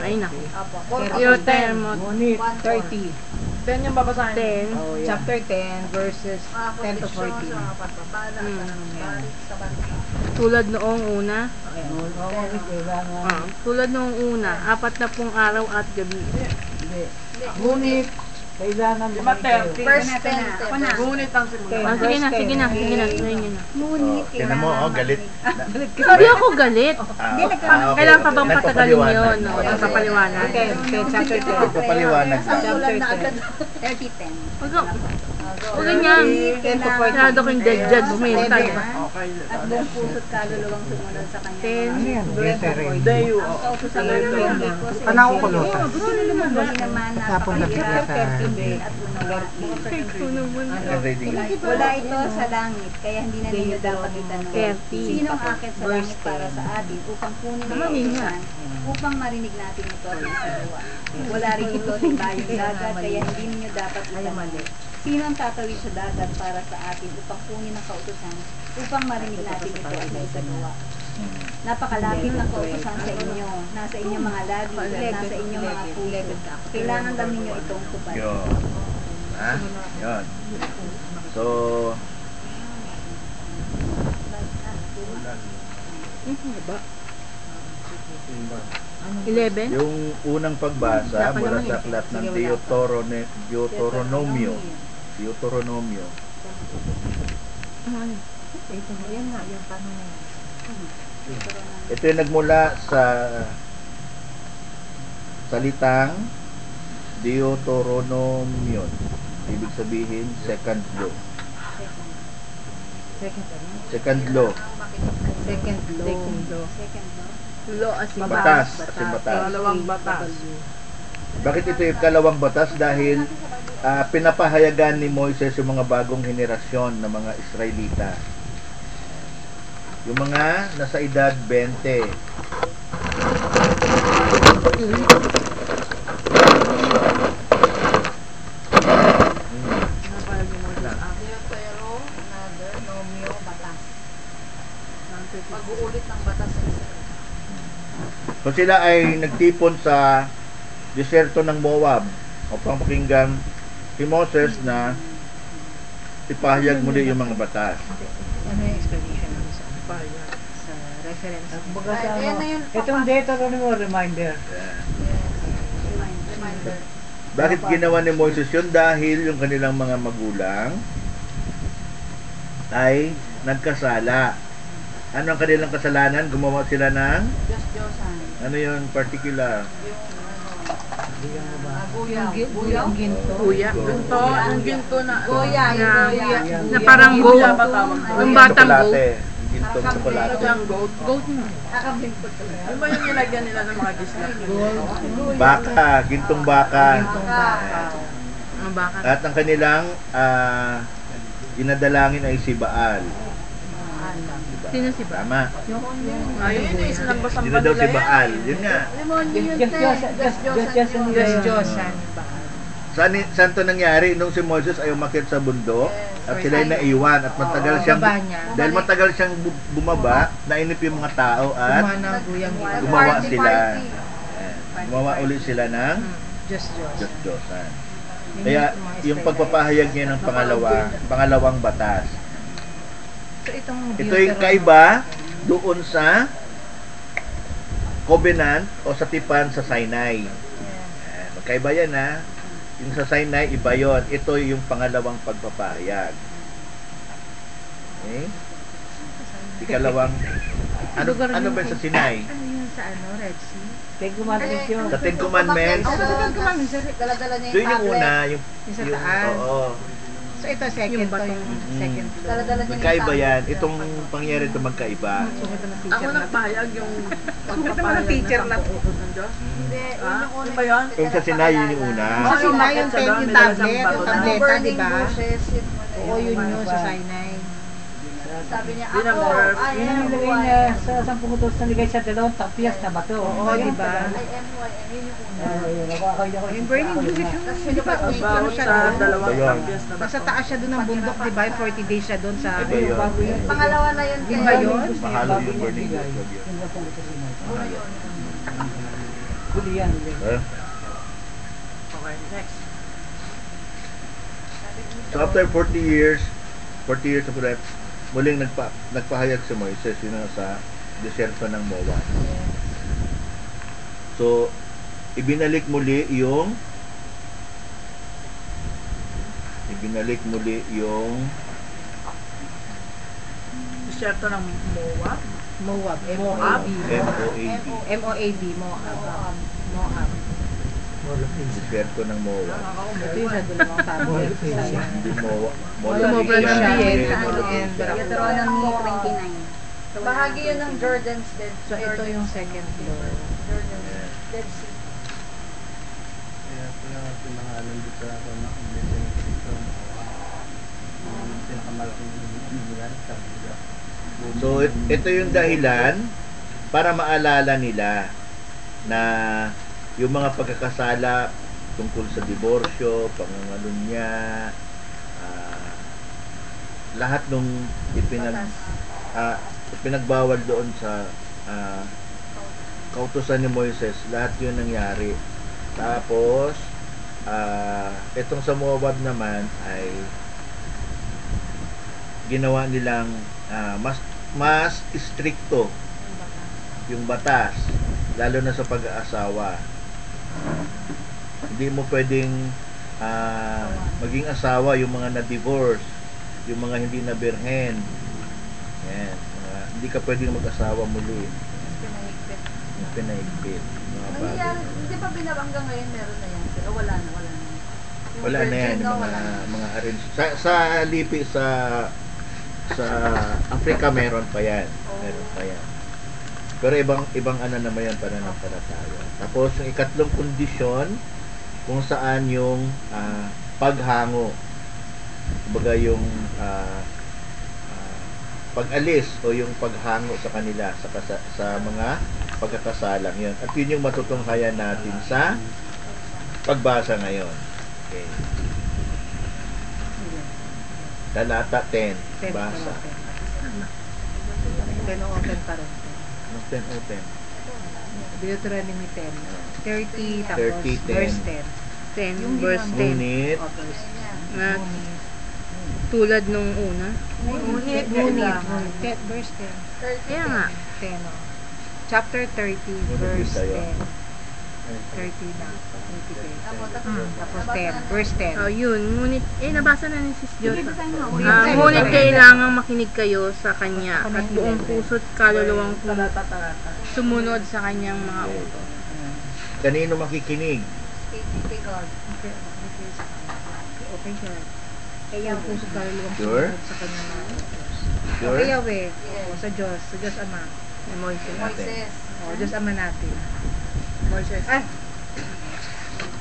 Ay naku. Apo. Your term mo. Ngunit. 30. 10 yung babasahin. 10. Chapter 10, verses 10 to 14. Tulad noong una. Tulad noong una, 40 araw at gabi. Ngunit, Kailangan Di mo ba kayo. 30? First Ako na, 10. ako na. Ngunit ang simula. Ah, sige na, sige na, sige na. Sige na. Ngunit, Tingnan mo, oh, galit. Hindi ako galit. Okay. Kailangan pa bang patagalin Nagpapaliwanag. yun? No? Okay. Papaliwanag. Okay, chapter 10. Nagpapaliwanag na. Samulan na agad. 30-10. Huwag ganyan. Masyado kong dead bumintal. Okay. At buong puso't kaluluwang sumunod sa kanya. Ano yan? Brethren. Dayo. Ang kautusan ng Diyos ko sa Paano ako kulutan? Hindi naman Tapon na bigla sa... at unawa. Ang reading. Wala ito sa langit, kaya hindi na ninyo dapat itanong. 30. Sinong akit sa langit para sa atin upang kunin ang kautusan, upang marinig natin ito at isagawa. Wala rin ito sa bayong dagat, kaya hindi ninyo dapat itanong. Sino ang tatawid sa dagat para sa atin upang kunin ang kautusan, upang marinig natin ito at isagawa. Napakalapit ng kautusan sa inyo. Nasa inyong mga labi at nasa inyong mga puso. Kailangan lang ninyo itong tuparin. Yun. Ha? Yun. So, 11? yung unang pagbasa mula sa aklat ng Deuteronomio. Ito yung nagmula sa salitang Deuteronomio. Ibig sabihin, second law. Second law. Second law. Law as in Batas. As in batas. Dalawang batas. Bakit ito yung kalawang batas? Dahil pinapahayagan ni Moises yung mga bagong henerasyon ng mga Israelita. Yung mga nasa edad 20. Deuteronomio, batas. Pag-uulit ng batas sa Israel. So sila ay nagtipon sa deserto ng Moab upang pakinggan si Moses na ipahayag muli yung mga batas. Ano yung explanation namin sa reference? Baga sa Ayan na yun, itong data mo reminder. Reminder. Bakit ginawa ni Moses yun? Dahil yung kanilang mga magulang ay nagkasala. Ano ang kanilang kasalanan? Gumawa sila ng Diyos-Diyosan. ano yung particular? Guya. Kuya. Ginto, yung ginto na. Goya, yung goya. Na parang goat. Goya ba tawag? Yung batang goat. Tsokolate. Gintong tsokolate. Yung goat. Goat na. Kakablimpot talaga. Yung ba yung nilagyan nila ng mga gislap? Baka, gintong baka. Ang baka. At ang kanilang ginadalangin ay si Baal. Sino si Ba? Tama. Ayun, yung isa lang ba sa Sino daw si Baal? Yun nga. Demonyo yun, te. Diyos-Diyosan. Saan to nangyari? Nung si Moses ay umakyat sa bundok at sila ay naiwan at matagal siyang baba niya. dahil matagal siyang bumaba, nainip yung mga tao at gumawa sila. Gumawa uli sila ng Diyos-Diyosan. Kaya yung pagpapahayag niya ng pangalawang batas. Ito yung kaiba doon sa covenant o sa tipan sa Sinai. Magkaiba yan ha. Yung sa Sinai, iba yun. Ito yung pangalawang pagpapahayag. Okay? Ikalawang, ano ba sa Sinai? Ano yun sa Red Sea? Ten Commandments yun. Sa Ten Commandments. Dala-dala niya So yun yung una, yung Yung sa taas. oo. So ito second to yung second law. Dala-dala niya Magkaiba yan. Itong pangyayari ito magkaiba. Ako nagpahayag yung Naman ang teacher na to. ng Diyos. Hindi, yun yung una. Ano ba yun? Yung sa Sinai, yun yung una. Sa Sinai yung tablet, yung tableta, di Burning ba? bushes, yun muna Oo, yun yun sa Sinai. Sabi niya, Yun ang ako, verb. I Yun ang am who nilagay I niya am. sa 10 utos na ligay sa dalawang tapyas na bato. Oo, di ba? I am who I am, yun yung una. Yung burning bush yun. Tapos Di ba? About sa dalawang Ayun. tampias na Nasa taas siya doon ng bundok, di ba? 40 days siya doon sa... Iba yun. Pangalawa na yun. Di ba yun? Mahalo yung burning bush. Wag yun. Mahalo. Huli yan. Eh? Okay, next. So after 40 years of that, muling nagpahayag si Moises yun sa deserto ng Moab. So ibinalik muli yung ibinalik muli yung Disyerto ng Moab. Moab. Moab. M-O-A-B. M-O-A-B. Moab. Moab. Disyerto ng Moab. Ito yung sa dalawang tablet. Hindi Moab. Sumobra ng diet. Deuteronomy 29. Bahagi yun ng Jordan's Dead. So, ito yung second floor. Jordan's Dead Sea. Kaya pinangalan dito sa ako na ito. Pinakamalaking lugar sa Buda. So, ito yung dahilan para maalala nila na yung mga pagkakasala tungkol sa diborsyo, pangangalunya, lahat nung ipinagbawal doon sa kautusan ni Moises, lahat yun nangyari. Tapos, itong sa Moab naman ay ginawa nilang mas stricto yung batas, lalo na sa pag-aasawa. Hindi mo pwedeng maging asawa yung mga na-divorce, yung mga hindi na birhen. Yan, hindi ka pwedeng mag-asawa muli. Yung pinahigpit. Hindi pa binabangga ngayon, meron na yan. Pero wala na. Wala na yan, yung mga arrange. Sa lipi, sa Africa meron pa yan. Meron pa yan. Pero ibang ano naman yan, pananampalataya. Tapos yung ikatlong kondisyon kung saan yung paghango. Kumbaga yung pag-alis o yung paghango sa kanila sa mga pagkakasalang yun. At yun yung matutunghayan natin sa pagbasa ngayon. Okay. Talata 10. Basa. 10 o 10 pa rin. 10 o 10. Deuteronomy 10. 30 tapos 30, 10. verse 10, 10. verse 10. Ngunit, Na tulad nung una. Ngunit. Verse 10. Kaya nga. 10 o. Chapter 30, verse 10. 30 na. 30 Tapos 10. Verse 10. Oh, yun. Ngunit, nabasa na ni Sis Diyos. Ngunit kailangang makinig kayo sa Kanya at buong puso't kaluluwang sumunod sa Kanyang mga utos. kanino makikinig? Kay God. Okay, sure. Kaya ang puso't kaluluwang Sure? sumunod sa Kanyang mga utos. Sure? Okay, Yahweh. Sa Diyos. Sa Diyos Ama. Moises. Diyos Ama natin. Moises. Ay!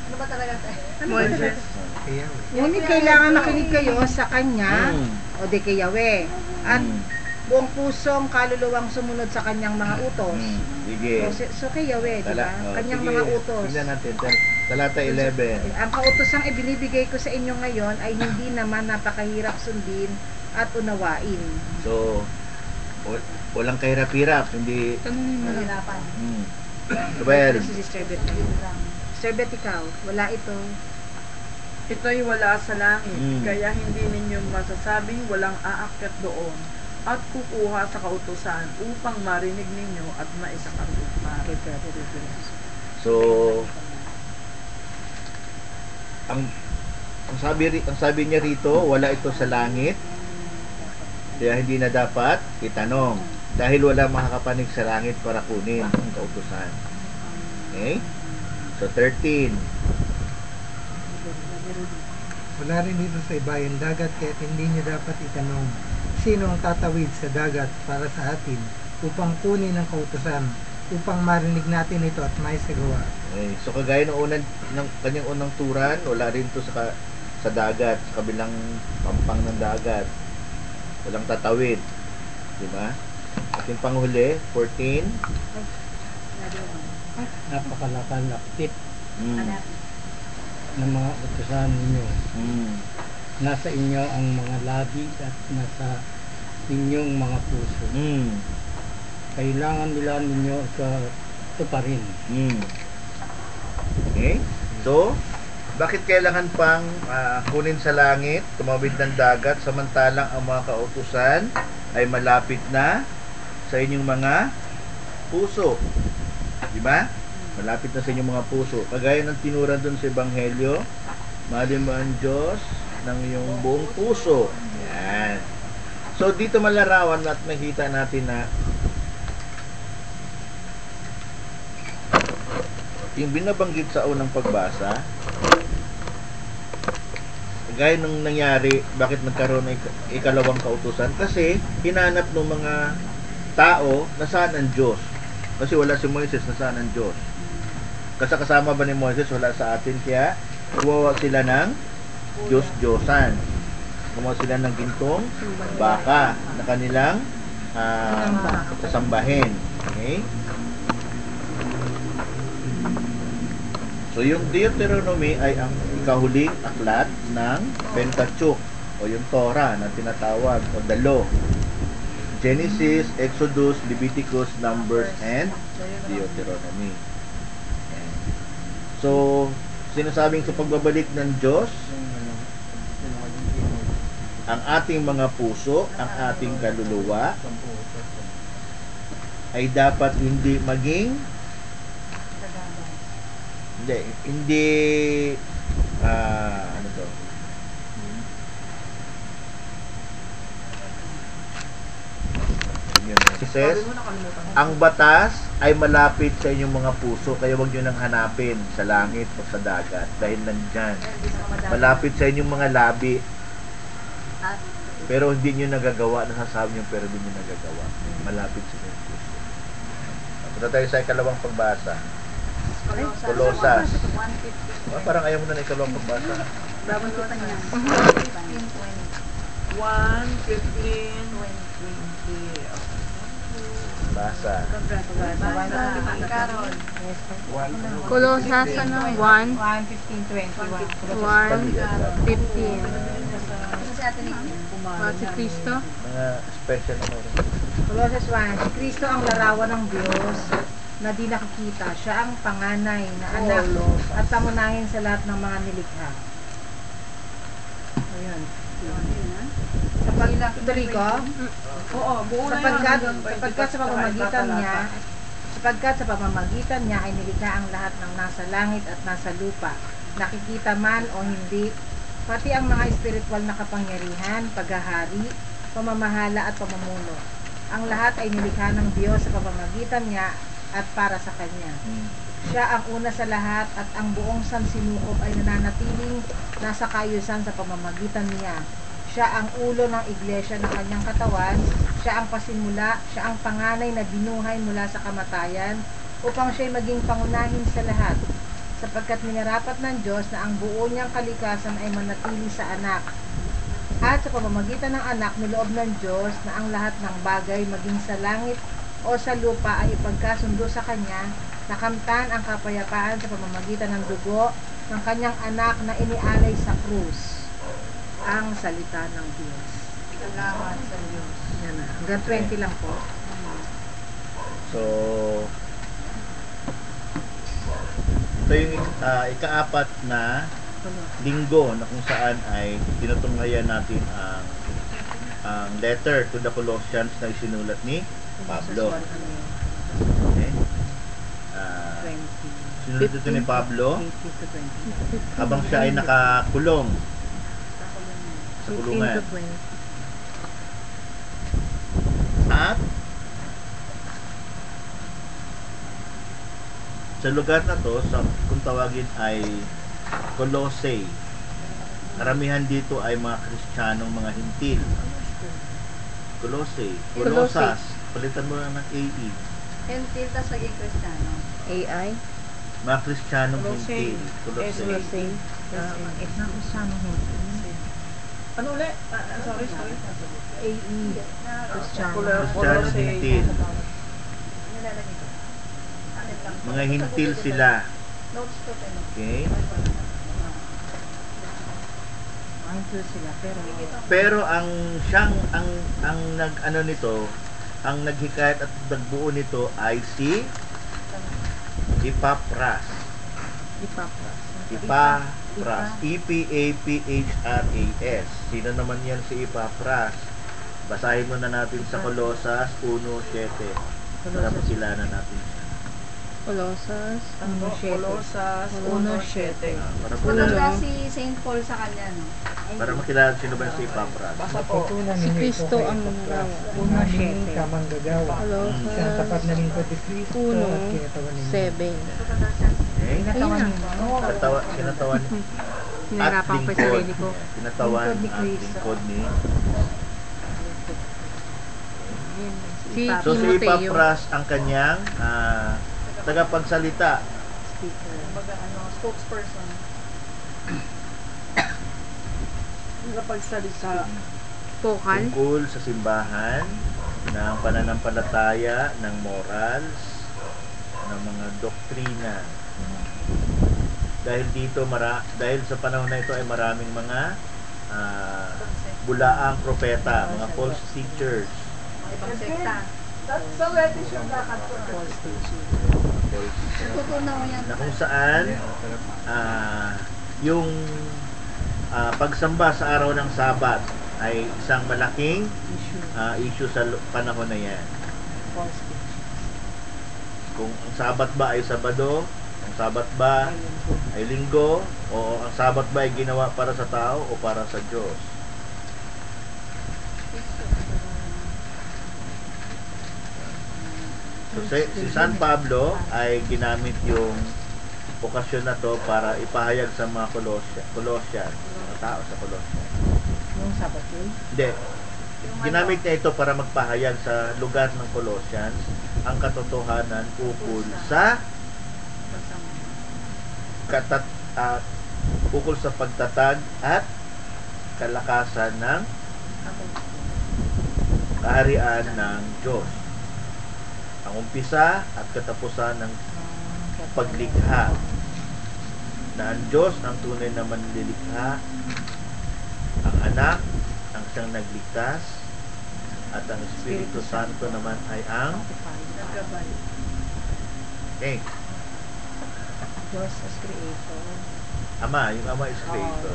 Ano ba talaga tayo? Moises. Ngunit kailangan makinig kayo sa Kanya o di kay Yahweh. At buong pusong kaluluwang sumunod sa Kanyang mga utos. Sige. So kay Yahweh, di ba? Kanyang mga utos. Tignan natin. Talata 11. Ang kautosang ibinibigay ko sa inyo ngayon ay hindi naman napakahirap sundin at unawain. So, walang kahirap-hirap. Hindi. Mahirapan. Well, Si Sister Beth. Sister Beth, ikaw, wala ito. Ito'y wala sa langit, Mm. kaya hindi ninyo masasabing walang aakyat doon at kukuha sa kautusan upang marinig ninyo at maisakatupan. so, ang sabi niya rito, wala ito sa langit. Kaya hindi na dapat itanong. Dahil wala makakapanig sa langit para kunin ang kautusan. Okay? So, 13. Wala rin dito sa ibayang dagat kaya hindi niyo dapat itanong sino ang tatawid sa dagat para sa atin upang kunin ang kautusan upang marinig natin ito at maisagawa. Okay. So, kagaya ng kanyang unang turan, wala rin ito sa dagat, sa kabilang pampang ng dagat. Walang tatawid. Diba? At yung panghuli, 14. Napakalakalaktit ng mga utusan ninyo. Nasa inyo ang mga labi at nasa inyong mga puso. Kailangan nila ninyo sa tuparin. Okay? So, bakit kailangan pang kunin sa langit, tumawid ng dagat, samantalang ang mga kautusan ay malapit na sa inyong mga puso? Diba? Malapit na sa inyong mga puso. Kagaya ng tinuran dun sa Ebanghelyo, mahalin mo ang Diyos ng iyong buong puso. Yan. So, dito malarawan at nakita natin na yung binabanggit sa unang pagbasa, gaya nung nangyari, bakit nagkaroon ng ikalawang kautusan? Kasi hinanap ng mga tao na saan ang Diyos. Kasi wala si Moises, na saan ang Diyos. Kasi kasama ba ni Moises? Wala sa atin, kaya gumawa sila ng Diyos-Diyosan. Gumawa sila ng gintong baka na kanilang sasambahin. Okay? So, yung Deuteronomy ay ang ikahuling aklat ng Pentateuch o yung Torah na tinatawag o the Law. Genesis, Exodus, Leviticus, Numbers, and Deuteronomy. So, sinasabing sa pagbabalik ng Diyos, ang ating mga puso, ang ating kaluluwa, ay dapat hindi maging ano to? It says, ang batas ay malapit sa inyong mga puso, kaya huwag nyo nang hanapin sa langit o sa dagat dahil nandyan. Malapit sa inyong mga labi, pero hindi nyo nagagawa. Nasasabi nyo pero hindi nyo nagagawa. Malapit sa inyong puso. Punta tayo sa ikalawang pagbasa. Kolosas. Parang ayaw mo na ikalawang pagbasa. 1:15, 20. Basa. Kolosas 1:15. 1:15. Si Kristo. Mga special na rin. Colossus 1, si Kristo ang larawan ng Diyos na di nakikita. Siya ang panganay na anak at pamunahin sa lahat ng mga nilikha. Ayan. Tuloy ko? Oo, buo na Sapagkat sa pamamagitan niya ay nilikha ang lahat ng nasa langit at nasa lupa, nakikita man o hindi, pati ang mga espiritual na kapangyarihan, paghahari, pamamahala at pamumuno. Ang lahat ay nilikha ng Diyos sa pamamagitan niya at para sa Kanya. Siya ang una sa lahat at ang buong sansinukob ay nananatiling nasa kaayusan sa pamamagitan niya. Siya ang ulo ng iglesia ng kanyang katawan, siya ang pasimula, siya ang panganay na binuhay mula sa kamatayan, upang siya'y maging pangunahin sa lahat, sapagkat minarapat ng Diyos na ang buo niyang kalikasan ay manatili sa anak. At sa pamamagitan ng anak, niloob ng Diyos na ang lahat ng bagay, maging sa langit o sa lupa, ay ipagkasundo sa Kanya, nakamtan ang kapayapaan sa pamamagitan ng dugo ng Kanyang anak na inialay sa krus. Ang salita ng Diyos. Salamat sa Diyos. Yan na. Hanggang 20 lang po. So, ito yung ikaapat na linggo na kung saan ay tinutunghayan natin ang letter to the Colossians na isinulat ni Pablo. Okay? Sinulat ito ni Pablo habang siya ay nakakulong sa kulungan. At sa lugar na to, kung tawagin ay Colossae, karamihan dito ay mga Kristiyanong mga hintil. Colossae, Colosas, palitan mo lang ng AE. Hentil tas naging Kristiyano. AI. Mga Kristiyanong hintil. Colossae. Ano ulit? Sorry. AE. Kristiyanong hintil. Mga hintil sila. Okay? Hintil sila. Pero ang nag-ano nito, ang naghikayat at nagbuo nito ay si Epaphras. E-P-A-P-H-R-A-S. Sino naman yan si Epaphras? Basahin muna natin sa Colosas 1:7 para makilala natin siya. Colossus. Colossus 1:7. Para Maganda si St. Paul sa kanya, no? para makilala sino ba si Epapras. Basa po. Patutunan Si ninyo Kristo ito ang ay manarawa. unang tamang gagawa. Isang tapat na lingkod ni Kristo at kinatawan ninyo. 7. Okay? Kinatawan Ayun ninyo. Kinatawan at Hinarapan ko yung lingkod. sarili ko. Kinatawan Lingkod ni at Kristo. lingkod ni. Si So si Timoteo. Epapras ang kanyang tagapagsalita. Kumbaga, spokesperson. Pagsalita. Vocal. Tungkol sa simbahan, ng pananampalataya, ng morals, ng mga doktrina. Dahil dito dahil sa panahon na ito ay maraming mga bulaang propeta, mga false teachers. Ibang sekta. Natutunaw yan. Na kung saan yung pagsamba sa araw ng Sabat ay isang malaking issue sa panahon na yan. Kung ang Sabat ba ay Sabado, ang Sabat ba ay Linggo, o ang Sabat ba ay ginawa para sa tao o para sa Diyos. So, si San Pablo ay ginamit yung okasyon na to para ipahayag sa mga Colossian, mga tao sa Colossian. Yung Sabat yun? Hindi. Ginamit niya ito para magpahayag sa lugar ng Colossians ang katotohanan ukol sa ukol sa pagtatag at kalakasan ng kaharian ng Diyos. Ang umpisa at katapusan ng paglikha, na ang Diyos ang tunay na manlilikha, ang anak ang siyang nagligtas, at ang Espiritu Santo naman ay ang okay. Diyos as creator. Ama, yung Ama is creator.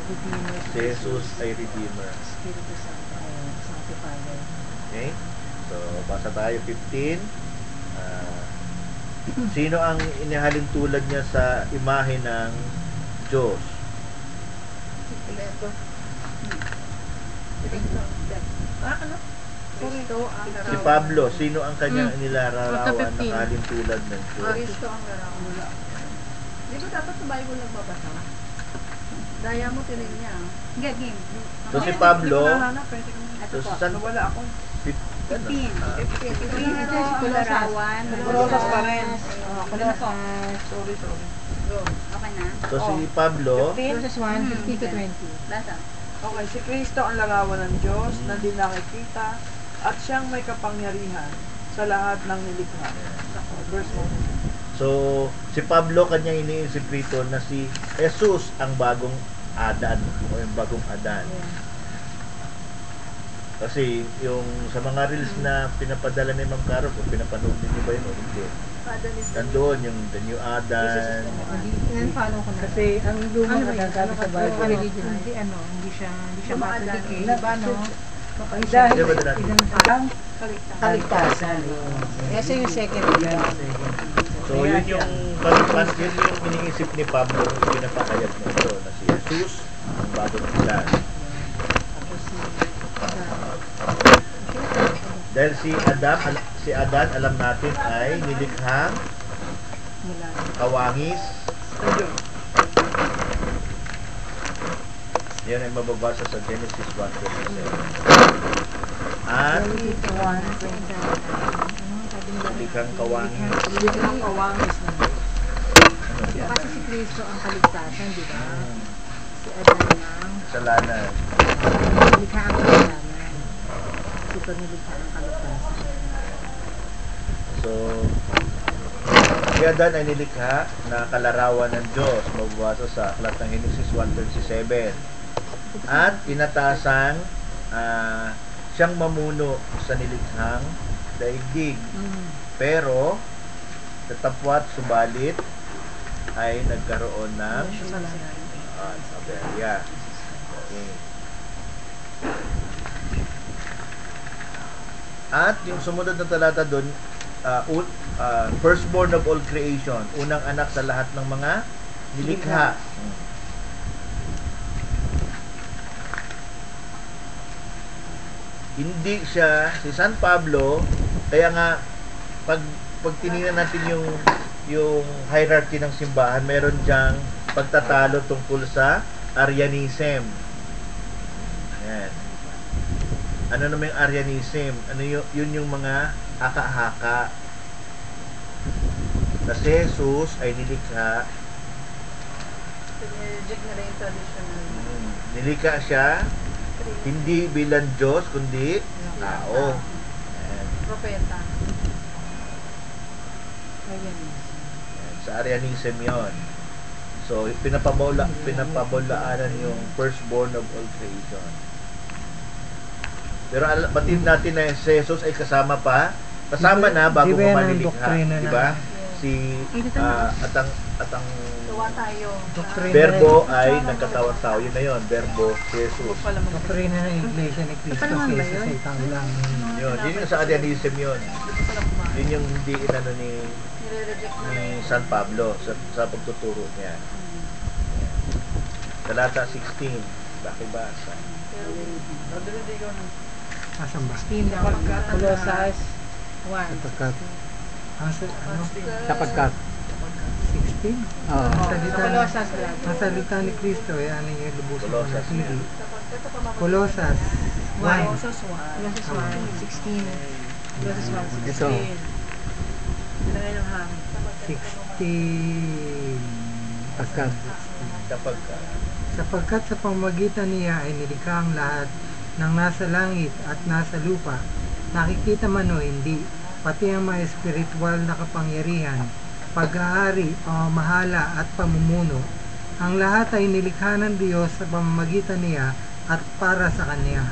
Redeemer. Si Jesus ay Redeemer. Espiritu Santo ay sanctifier. Okay? So, basa tayo 15. Sino ang inihalin tulad niya sa imahe ng Diyos? Ano? Kristo ang larawan. Si Pablo, sino ang kanyang inilalarawan Chapter ng 15. halin tulad ng Diyos? Kristo ang larawan. Di ba dapat sa Bible nagbabasa? Daya mo tinig niya. Game. So si Pablo, Ito so po. si San Nawala ako. 15. Ah, Ito ang larawan. Colossus pa rin. Colossus. Sorry. Go. Okay na? so si Pablo, Verses 1, 15 to 20. Basa. Okay, si Kristo ang larawan ng Diyos na di nakikita at siyang may kapangyarihan sa lahat ng nilikha. Verse 1. so si Pablo kanyang iniisip rito na si Jesus ang bagong Adan o yung bagong Adan. Kasi yung sa mga reels na pinapadala ni Ma'am Caro, kung pinapanood niyo ba yun o hindi, nandoon yung the new Adan. Follow ko na. Kasi ang lumang nagagabi sa Bible, Hindi siya Catholic eh. Diba, no? ang dahil Di ba dati? ang kaligtasan. Kasi yung second So yun yung yun yung iniisip ni Pablo, pinapahayag na ito na si Jesus ang bagong Adan. Dahil si Adan alam natin ay nilikhang kawangis. Yan ay mababasa sa Genesis 1:27. At nilikhang kawangis. Ang kawangis na kasi si Kristo ang kaligtasan, di ba? Si Adan ang Kasalanan. nilikha ang kasalanan. Ito nilikha ang kaligtasan. So, si Adan ay nilikha na kalarawan ng Diyos, mababasa sa aklat ng Genesis 1:27. At inatasan siyang mamuno sa nilikhang daigdig. Pero tatapwat subalit ay nagkaroon ng aberya. Okay. At yung sumunod na talata doon, firstborn of all creation, unang anak sa lahat ng mga nilikha. Hindi siya si San Pablo, kaya nga pag tinignan natin yung hierarchy ng simbahan, meron diyang pagtatalo tungkol sa Arianism. Yan. Ano naman yung Arianism? Ano yun yung mga haka-haka. Na si Jesus ay nilikha. Reject na rin yung traditional. Nilikha siya hindi bilang Diyos kundi tao. Yan. Propeta. Yan. Sa Arianism yon. So, pinapabulaanan yung firstborn of all creation. Pero batid natin na si Jesus ay kasama na bago pa manilikha, di ba? Si atang Gawa tayo. Verbo ay nagkatawang tao. Yun na yun, Verbo, si Jesus. Doktrina ng Iglesia ni Cristo, si Jesus ay tao lang. Yun yung sa Arianism yun. Yun yung hindi inano ni San Pablo sa pagtuturo niya. Talata 16, bakibasa. Asan ba? Colossus 1. Sapagkat 16? Oo. Colossus lang. Ang salita ni Cristo ay ano yung lubusan ko na pili. Colossus 1. Colossus 1, 16. Colossus 1, 16. Ito. Lagay ng hangin. 16. Sapagkat sa pamamagitan niya ay nilikha ang lahat ng nasa langit at nasa lupa, nakikita man o hindi, pati ang mga espiritual na kapangyarihan, pag-aari, pamamahala at pamumuno. Ang lahat ay nilikha ng Diyos sa pamamagitan niya at para sa Kanya.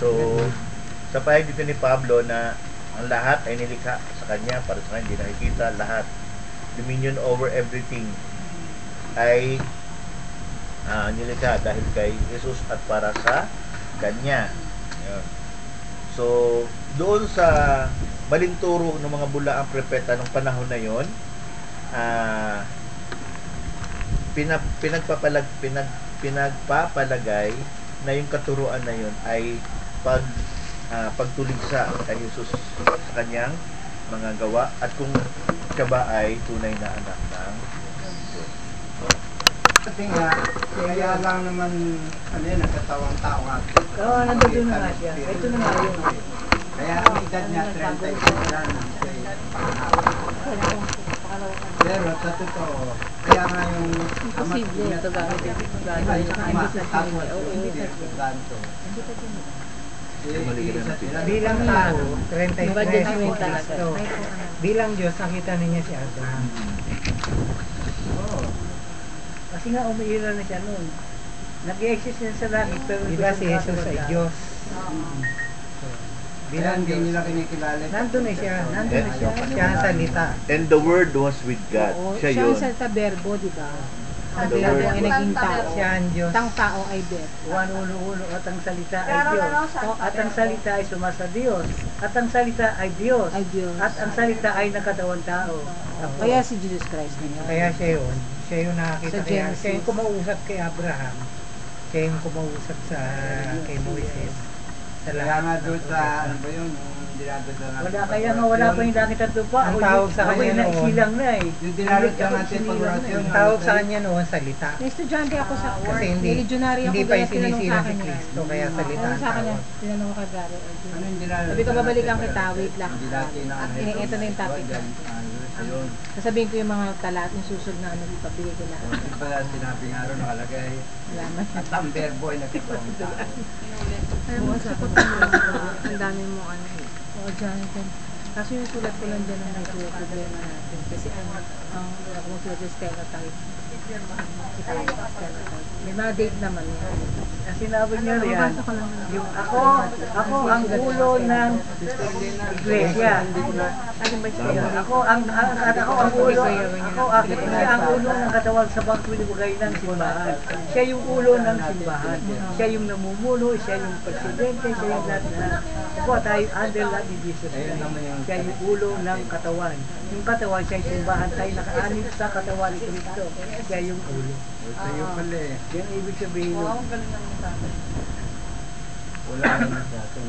So, sa pahayag dito ni Pablo na ang lahat ay nilikha sa Kanya, para sa Kanya, hindi nakikita lahat. Dominion over everything ay nilikha dahil kay Jesus at para sa Kanya. Yun. So, doon sa balinturo ng mga bulaang propeta ng panahon na yon, pinagpapalagay na yung katuruan na yon ay pagtuligsa kay Jesus sa kanyang mga gawa at kung siya ba ay tunay na anak ng Diyos. Kasi nga, kaya lang naman nagkatawang tao nga. Oo, nandun na nga siya. Ito na nga yun. Kaya ang edad niya 35 lang kasi pero sa totoo, kaya nga yung Imposible ito ba? ay tapos hindi ganto. Bilang tao, 33 Judgment si talaga. Cristo. Bilang Diyos, nakita niya si Abraham. Kasi nga umiiral na siya noon. Nag-i-exist na sa langit. Pero Diba si Jesus ay Diyos? Bilang hindi nila kinikilala. Nandun na siya. Nandun na siya. Siya ang salita. And the Word was with God. Siya yun. sa verbo, di ba? Ang The verbo word. ay naging tao. Siya ang Diyos. Ang tao ay verbo. Juan 1:1 at ang salita ay Diyos. At ang salita ay sumasa Diyos. At ang salita ay Diyos. Ay Diyos. At ang salita ay nakatawang tao. Kaya si Jesus Christ na yun. Kaya siya yun. Siya yung nakakita. Sa Kaya Genesis. siya yung kumausap kay Abraham. Siya yung kumausap kay Moises. Sa Kaya lahat nga ng doon sa, ano ba yun, Wala kaya nga wala pa yung langit at lupa. Ang tawag sa kanya noon. Isilang na eh. yung dinarot ka natin pag-orasyon. Ang tawag sa kanya noon, salita. May estudyante ako sa work. Kasi Religionary ako. hindi pa kaya yung tinanong sa sinisilang si akin yan. Cristo, kaya salita Ano ang sa kanya? tawag. Tinanong ko kay Gary. Ano yung dinarot? Sabi ko, babalikan kita. Wait lang. Hindi dati na Ito na yung topic. Sasabihin ko yung mga talat, yung susunod na ano, ipabigay ko na. Hindi pala sinabi nga ron, nakalagay. Salamat. At ang verbo ay nagkatawang tao. Ay, mo sa ang dami mo ano. Oo, Jonathan. Kaso yung sulat ko lang dyan ang may problema natin. Kasi ang kung sulat yung stenotype. May mga date naman yan. Ang sinabi niya riyan, yung ako ang ulo ng iglesia. Ako ang ulo, ang ulo ng katawan sa pagpinibigay ng simbahan. Siya yung ulo ng simbahan. Siya yung namumuno, siya yung presidente, siya yung lahat na. Ako tayo under lahat ni Jesus. Siya yung ulo ng katawan. Yung katawan, siya yung simbahan. Tayo nakaanib sa katawan ni Kristo. Siya yung ulo. Sa'yo pala eh. Yan ibig sabihin Wow, nun. ang galing ng tatay. Wala naman sa atin.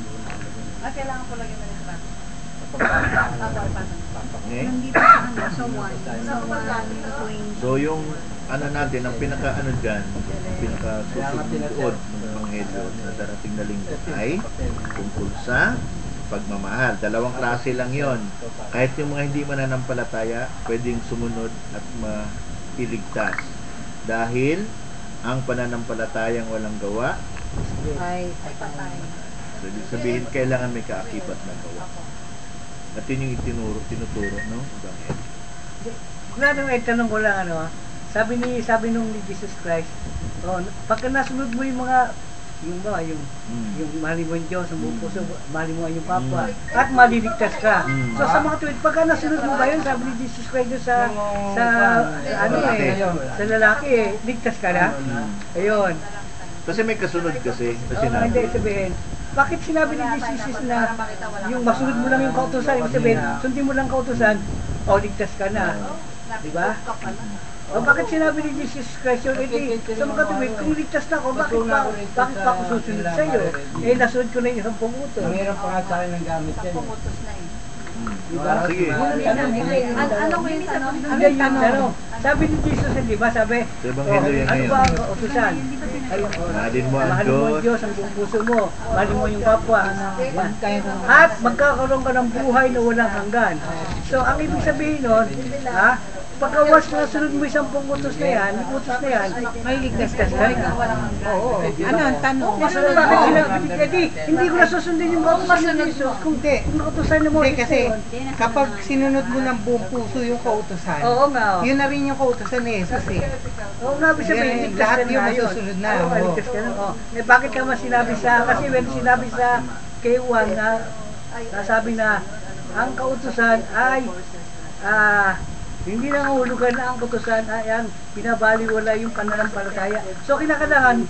Kailangan ko lagyan ng trato. Eh? Nandito sa ano, sa 1 So yung ano natin, ang pinaka-ano dyan, ang pinaka-susunod ng Ebanghelyo sa darating na linggo ay tungkol sa pagmamahal. Dalawang klase lang yon. Kahit yung mga hindi mananampalataya, pwedeng sumunod at mailigtas. Dahil ang pananampalatayang walang gawa, Ay, so, ibig sabihin, kailangan may kaakibat na gawa. At yun yung tinuturo, no? Ebanghelyo. Kunwari may tanong ko lang sabi nung ni Jesus Christ, pagka nasunod mo yung mga yung mali mo yung Diyos, ang buong puso, mali mo ang iyong kapwa, at maliligtas ka. So sa mga tuwid, pagka nasunod mo ba yun, sabi ni Jesus Christ doon sa lalaki ligtas ka na? Ayun. Kasi may kasunod kasi. Hindi sabihin, bakit sinabi ni Jesus na yung masunod mo lang yung kautusan, yung sabihin, sundin mo lang kautusan, ligtas ka na. Diba? O bakit sinabi ni Jesus Christ yun? Sa mga tuwid, kung ligtas na ako, bakit pa ako susunod sa'yo? Nasunod ko na yung 10 utos. Nangiram pa nga sa akin ng gamit yan. Pumutos na eh. Diba? Sige. Ano ko yung tanong? Ano yung tanong? Sabi ni Jesus, di ba? Sabi, Sa Ebanghelyo yan ano ngayon. ba ang kautusan? Mahalin mo ang Mahalin mo ang Diyos. Diyos, ang buong puso mo. Mahalin mo yung kapwa. At magkakaroon ka ng buhay na walang hanggan. So, ang ibig sabihin nun, pagkawas na sunod mo 10 utos na yan, may ligtas ka na. Oo. Ano ang tanong? Masunod bakit sinabi? Hindi ko nasusundin yung kautusan ni Jesus. Kung kautusan ni Moses Kasi yun. kapag sinunod mo ng buong puso yung kautusan, Oo nga. yun na rin yung kautusan ni Jesus eh. Oo nga, sabihin, Yan, ligtas lahat ka yung na yun. masusunod na. Oo, Oo. ligtas ka na. Bakit ka mas sinabi kasi when sinabi sa kay Juan na sabi na ang kautusan ay hindi lang hulugan na ang kautusan ay ang pinabaliwala yung pananampalataya. So kinakailangan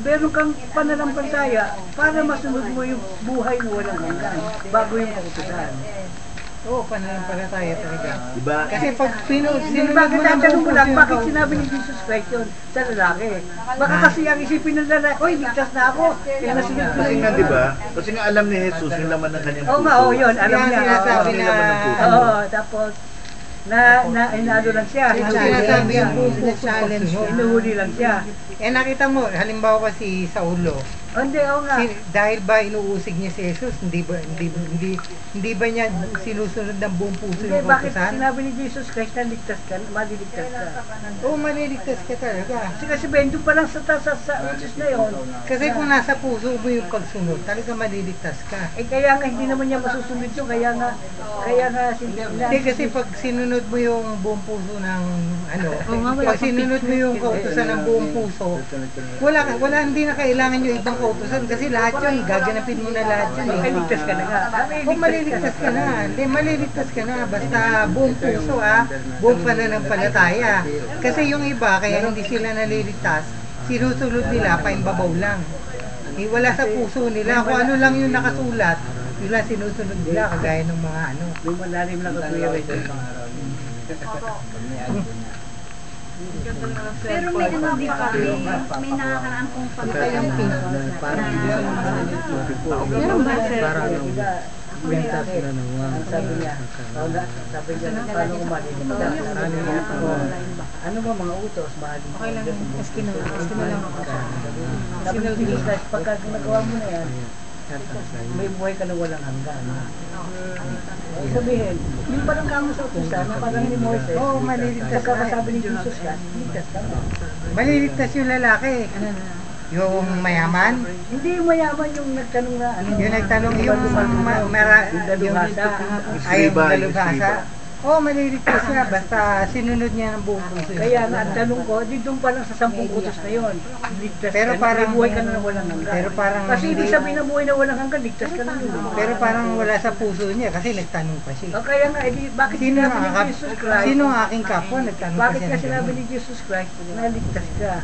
meron kang pananampalataya para masunod mo yung buhay na walang hanggan bago yung kautusan. Oo, pananampalataya talaga. Diba? Kasi pag sinunod Bakit mo ng tatanong buong ko lang, puso yung bakit kautusan, sinabi ni Jesus Christ yun sa lalaki? Baka kasi ang isipin ng lalaki, oy, ligtas na ako. Kaya nasunod ko na Kasi yun. nga, diba? Kasi nga alam ni Jesus yung laman ng kanyang puso. Oo nga, yun, alam Kaya niya. sinasabi Yung na, laman ng puso. Oo, tapos inado lang siya. yung sinasabi yung buong puso challenge mo. Inuhuli lang siya. Nakita mo, halimbawa si Saulo, Hindi, oo nga. dahil ba inuusig niya si Jesus, hindi ba niya sinusunod ng buong puso Hindi, yung bakit kautusan? sinabi ni Jesus Christ na ligtas ka, maliligtas ka? Oo, maliligtas ka talaga. Kasi doon pa lang sa utos na yun. Kasi kung nasa puso mo yung pagsunod, talaga maliligtas ka. Kaya nga hindi naman niya masusunod yun, kaya nga Hindi kasi pag sinunod mo yung buong puso ng pag sinunod mo yung kautusan ng buong puso, hindi na kailangan yung ibang kautusan kasi lahat yun, gaganapin mo na lahat yun eh. Ligtas ka na nga. Kung maliligtas ka na, hindi maliligtas ka na, basta buong puso buong pananampalataya. Kasi yung iba, kaya hindi sila naliligtas, sinusunod nila, paimbabaw lang. Wala sa puso nila, kung ano lang yung nakasulat, yun lang sinusunod nila, kagaya ng mga Yung malalim lang ako kuya rin. Pero may di ba, may nakakaraan kong pagkakampi. meron ba sir? Mentas na naman. Sabi niya, paano kumaliligtas? Ano ba mga utos? Okay lang, eskino lang ako. Sabi ni Jesus Christ, pagka nagawa mo na yan, may buhay ka na walang hanggan. Sabihin, yung parang kamo sa utusan, na parang ni Moises, maliligtas pagkakasabi ni Jesus Christ, ligtas ka na. maliligtas yung lalaki. Yung mayaman, Hindi yung mayaman yung nagtanong na ano. yung nagtanong yung dalubhasa. dalubhasa. Oo, maliligtas siya. Basta sinunod niya ng buong puso. Kaya nga, ang tanong ko, di doon pa lang sa 10 utos na yun. Ligtas Pero ka na, parang- may buhay ka na walang hanggan. Pero parang Kasi hindi- ibig sabihin na buhay na walang hanggan, ligtas ka na yun. Pero parang wala sa puso niya kasi nagtanong pa siya. O kaya nga, edi, bakit Sino sinabi ang, ni Jesus Christ? sino ang aking kapwa? Nagtanong pa Bakit siya. ka ng sinabi ganun. ni Jesus Christ na ligtas ka?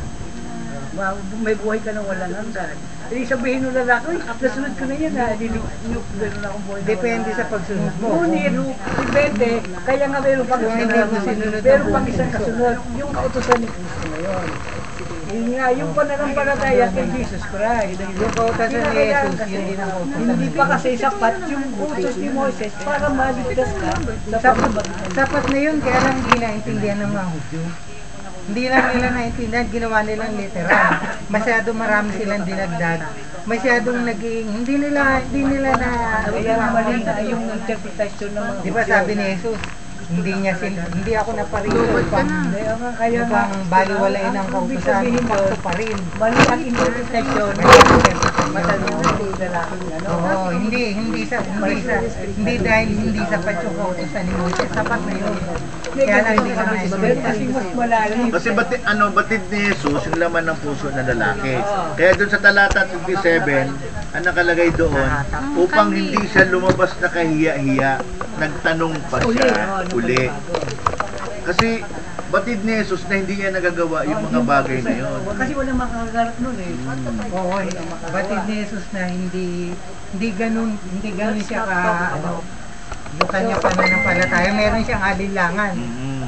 May buhay ka ng walang hanggan. Hindi sabihin nung lalaki, nasunod ko na yan ha, gano'n akong buhay na Depende sa pagsunod mo. Ngunit, depende, kaya nga mayroon pang Kung hindi mo sinunod meron ang pang buong isang puso. kasunod, yung kautusan ni Kristo ngayon. Yun nga, yung pananampalataya kay Jesus Christ. Yung kautosan ni Jesus, yun din ang kautosan Hindi ni pa Jesus. kasi sapat yung utos ni Moises para maligtas ka sa Sapat, pagbabago. sapat na yun, kaya lang hindi naintindihan ng mga Hudyo. Hindi lang nila naintindihan, ginawa nilang literal. Masyado marami silang dinagdag. Masyadong naging, hindi nila na, Kaya nga mali na yung interpretation ng mga di ba sabi ni Jesus, hindi ako naparito upang kaya nga, baliwalain ng kautusan, ipakto pa rin. mali ang interpretation. Matanong na yung lalaking ano. Oo, hindi dahil hindi sapat yung kautusan ni Moses, sapat na yun. Kaya lang hindi naman Kasi mas malalim. Kasi batid ni Jesus yung laman ng puso ng lalaki. Kaya doon sa talata 57, ang nakalagay doon, upang hindi siya lumabas na kahiya-hiya, nagtanong pa siya uli. Kasi batid ni Jesus na hindi niya nagagawa yung mga bagay na yun. Kasi walang makakagarap nun eh. Oo, batid ni Jesus na hindi ganun siya yung kanya pananampalataya, meron siyang alinlangan.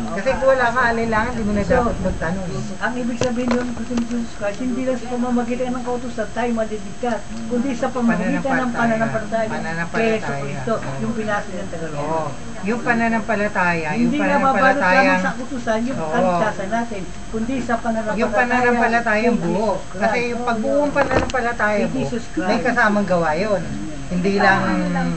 Kasi kung wala ka alinlangan, hindi mo na dapat magtanong. Ang ibig sabihin nun, kung Jesus Christ, hindi lang sa pamamagitan ng kautusan tayo maliligtas, kundi sa pamamagitan ng pananampalataya kay Yesu Cristo, yung pinasa ng Tagalog. Oo. Yung pananampalataya, yung Hindi nga mabalot pananampalataya, lamang sa kautusan yung kaligtasan natin, kundi sa pananampalataya. yung pananampalatayang buo. Kasi yung pagbuong pananampalataya Kay mo, Jesus Christ. may kasamang gawa yun. Hindi lang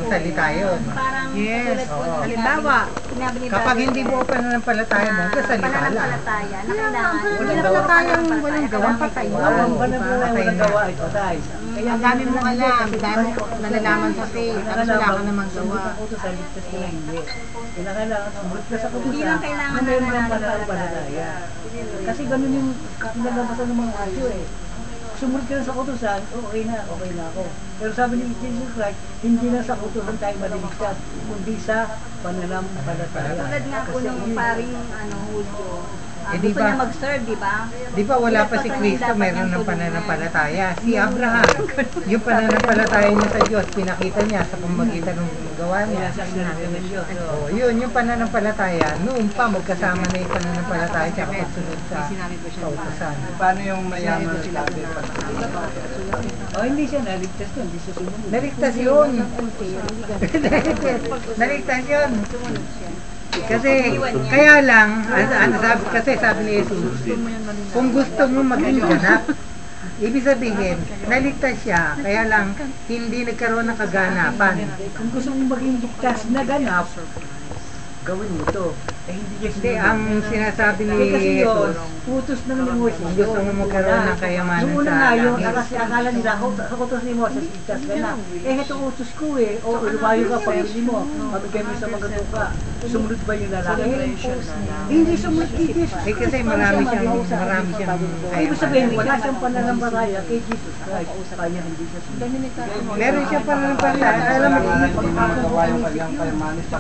salita yun. Parang Yes. tulad po, Oo. Halimbawa, sinabi ni Kapag Brother hindi buo pananampalataya mo, kasalita lang. pananampalataya na kailangan Pananampalatayang walang gawang patay. Walang pananampalataya walang gawa ito, tayo. Kaya ang dami mong alam, dami mo nalalaman sa faith, tapos wala ka namang gawa. Sa kautusan, ligtas ka na hindi. Kailangan sumunod ka sa kautusan, Hindi lang kailangan na mayroon na ng pananampalataya. Kasi ganun yung kinalabasan ng mga radyo eh. Sumunod ka na sa kautusan, okay na ako. Pero sabi ni Jesus Christ, hindi na sa kautusan tayo maliligtas, kundi sa pananampalataya. Tulad nga po nung paring Hulyo, Eh, di gusto ba- niya mag-serve, di ba? Di ba wala pa si Kristo, meron ng pananampalataya. Si Abraham, yung pananampalataya niya sa Diyos, pinakita niya sa pamamagitan ng gawa niya. Oh, yun, yung pananampalataya, noon pa magkasama na yung pananampalataya at pagsunod sa kautusan. Paano yung mayaman sa sabi? Oh, hindi siya naligtas doon, hindi siya sumunod. Naligtas yun. Naligtas yun. Kasi, kaya lang, kasi sabi ni Jesus, kung gusto mo maging ganap, ibig sabihin, naligtas siya, kaya lang, hindi nagkaroon ng kaganapan. Kung gusto mong maging ligtas na ganap, gawin mo ito. Eh, hindi niya Hindi, ang sinasabi ni kasi yun, Jesus, utos na ng Moises. kung gusto mo magkaroon ng kayamanan Yung una sa nga yun, langit. kasi akala nila, sa utos ni Moises, ligtas ka na. Eh, ito utos ko eh. O, lumayo ka, pamili mo. Pamigay mo sa mga duka. Sumunod ba yung lalaki? Hindi sumunod kay Jesus. Eh, kasi marami siyang Ibig sabihin, kayamanan. wala siyang pananampalataya kay Jesus Christ. Kaya hindi siya sumunod. Meron siyang pananampalataya. Alam mo, Gawa yung kanyang kayamanis sa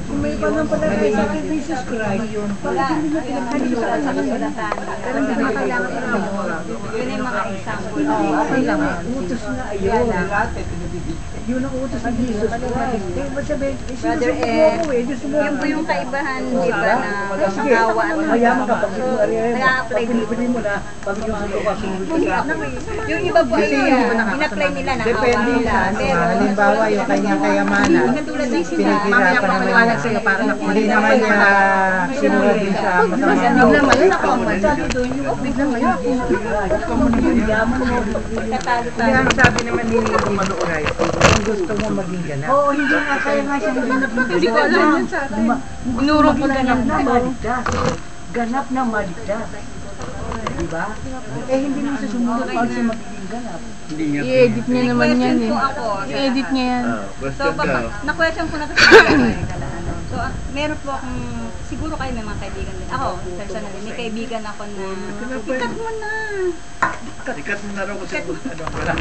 Kung may pananampalataya sa kay Jesus Christ, Wala. Pinagkalimutan sa kasulatan. Pero hindi mo kailangan yun yung mga example. utos na ayun. Yun ang utos ni Jesus Christ. Eh, masabi, Brother Ed, yun po yung kaibahan, di ba, na awa at mayaman ka, pag nag-a-apply dito. pinipili mo na, pag yung sundo ka, sumunod ka sa akin. Yung iba po ay in-apply nila ng awa depende nila. sa Pero, halimbawa yung kanyang kayamanan. katulad ng Pinaghirapan naman niya. Hindi naman niya sinunod din sa masama. biglang mayo ako. Sabi doon, yung biglang mayo ako. Yung yaman mo. Katalo Hindi ang sabi naman ni Jesus Christ, kung gusto mo maging ganap. Oo, hindi nga kaya nga siya ganap. Hindi ko alam yun sa atin. Inuro ko ganap ganap na na. maligtas. Ganap na maligtas. Diba? Eh, hindi mo siya sumunod pag siya magiging ganap. I-edit niya naman yan eh. po ako. I-edit niya yan. Ah, So, question daw. na-question ko na kasi So, meron po akong, siguro kayo may mga kaibigan din. Ako, personally, may kaibigan ako na, ikat mo na. Ikat mo na raw kasi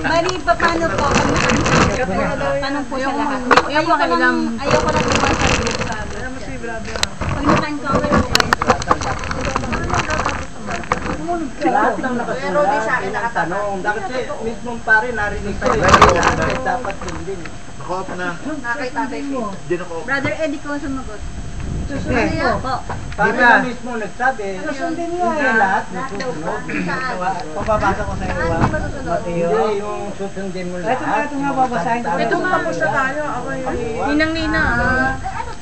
Bali, paano po? Tanong po sa lahat. Ayoko lang sumasagot sa pag naka-encounter po kayo. Lahat ng nakasulat, yun ang tanong. Kasi mismong pare narinig ko dapat yun din. Naka-off na. Hindi naka-off. Brother Eddie ko sumagot. Susundin mo. Pare na mismo nagsabi, Susundin mo hindi lahat nasusunod. Papabasa ko sa iyo. Hindi, yung susundin mo lahat. Ito nga babasahin ko. Ito tapos na tayo. Ako Ninang-nina.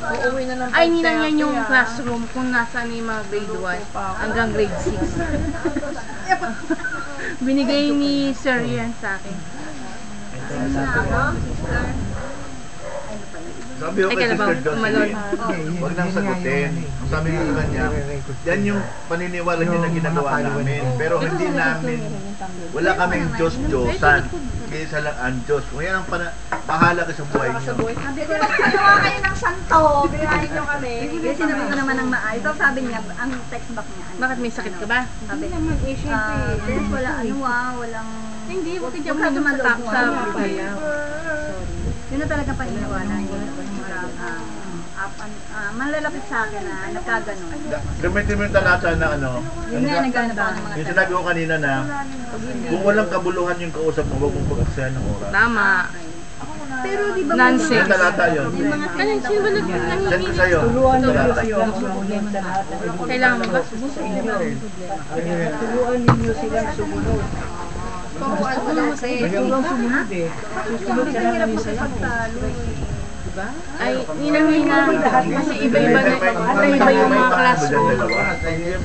uuwi na ng Ay, ninang yan yung classroom kung nasaan yung mga grade 1 hanggang grade 6. Binigay ni Sir yan sa akin. Sabi ko kay Sister Jocelyn, huwag nang sagutin. Ang sabi ko sa kanya, yan yung paniniwala niya na ginagawa namin. Pero hindi namin, wala kaming Diyos-Diyosan. Kaysa lang ang Diyos. Kung yan ang pahala ka sa buhay niyo. Sabi ko, ginawa kayo ng santo, binahin nyo kami. Kasi sinabi ko naman ng maayos. So sabi niya, ang text back niya. Bakit may sakit ka ba? Sabi, Bes, wala walang... Hindi, huwag ka dyan Huwag ka sumaloob mo. sa Yun na talaga paniniwala niya. Malalapit sa akin na nagkaganon. Gamitin mo yung talata na ano, Yun na nagganap ako ng mga yung sinabi ko kanina na, kung walang kabuluhan yung kausap mo, huwag mong pag-aksayan ng oras. Tama. Pero di ba Nonsense. Yung talata yun. Ano, sino ba Send ko nanginginig? sa'yo. Tuluan ninyo Talata. silang sumunod sa lahat ng Kailangan mo ba? Tuluan ninyo silang sumunod. Tulang sumunod eh. Susunod ka lang namin sa Ay, ninang-nina. Kasi iba-iba yung mga classroom.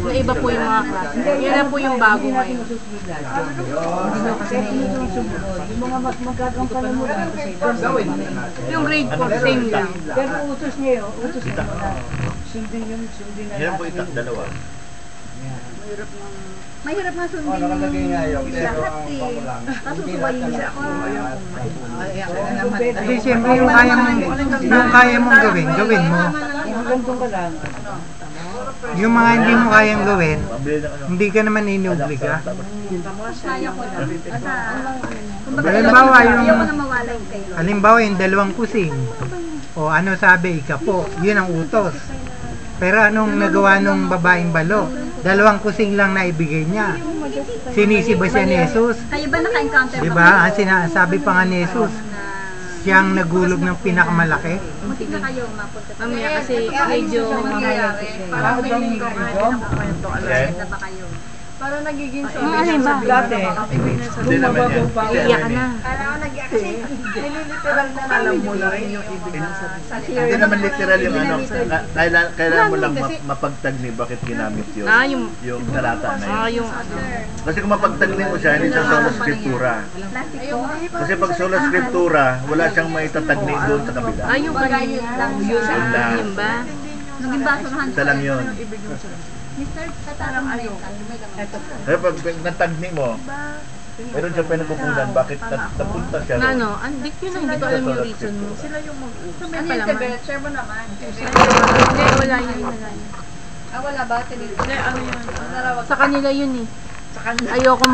Iba po yung mga classroom. Yan na po yung bago ngayon. Kasi yung sumunod. Yung mga mas magkakampalan mo lang sa iba. Yung grade 4, same lang. Pero utos niya yun. Utos niya na. Sundin na Yan po itak, dalawa. mahirap nga sundin Nakalagay nga yun, pero lahat ang eh. pakulang. Pasusuwayin siya ako. Kasi siyempre yung kaya mong gawin, gawin mo. Gantong ka lang. Yung mga hindi mo kayang gawin, Pambili ng ano. hindi ka naman inuobliga. Kaya ko lang. Kumbaga, Halimbawa, ayoko na mawala yung kayo. Halimbawa yung dalawang kusing. O ano sabi, ika po, yun ang utos. Pero anong nagawa nung babaeng balo? Dalawang kusing lang na ibigay niya. Sinisiba siya ni Jesus. Kayo ba naka-encounter Diba? Ang sinasabi pa nga ni Jesus, siyang nagulog ng pinakamalaki. Muntik na kayo mapunta sa Mamaya kasi medyo mangyayari. Parang feeling ko kaya nakakwento. Okay. na ba kayo? Parang nagiging Alin ba? Dati, Hindi naman yan. Iiyak ka na. Parang ako nag-iyak kasi nililiteral na alam mo na rin yung ibig ng Hindi naman literal yung ano. Kailangan mo lang mapagtagni bakit ginamit yun. Yung talata na yun. Yung Kasi kung mapagtagni mo siya, hindi siya sola scriptura. Kasi pag sola scriptura, wala siyang maitatagni doon sa kabila. yung kanina. Yun ba? Nung imbasurahan Isa lang yun. Mr. Katarang Mental, may gamot. Kaya pag natagni mo, meron siya pinagkukulan, bakit napunta siya Na doon? ano? Hindi ko alam yung reason mo. Sila yung mag-usap. Ano Ano yung yung palaman? share mo naman. Hindi, wala yun. Wala ba? Hindi, ano yun? Sa kanila yun eh. Ayoko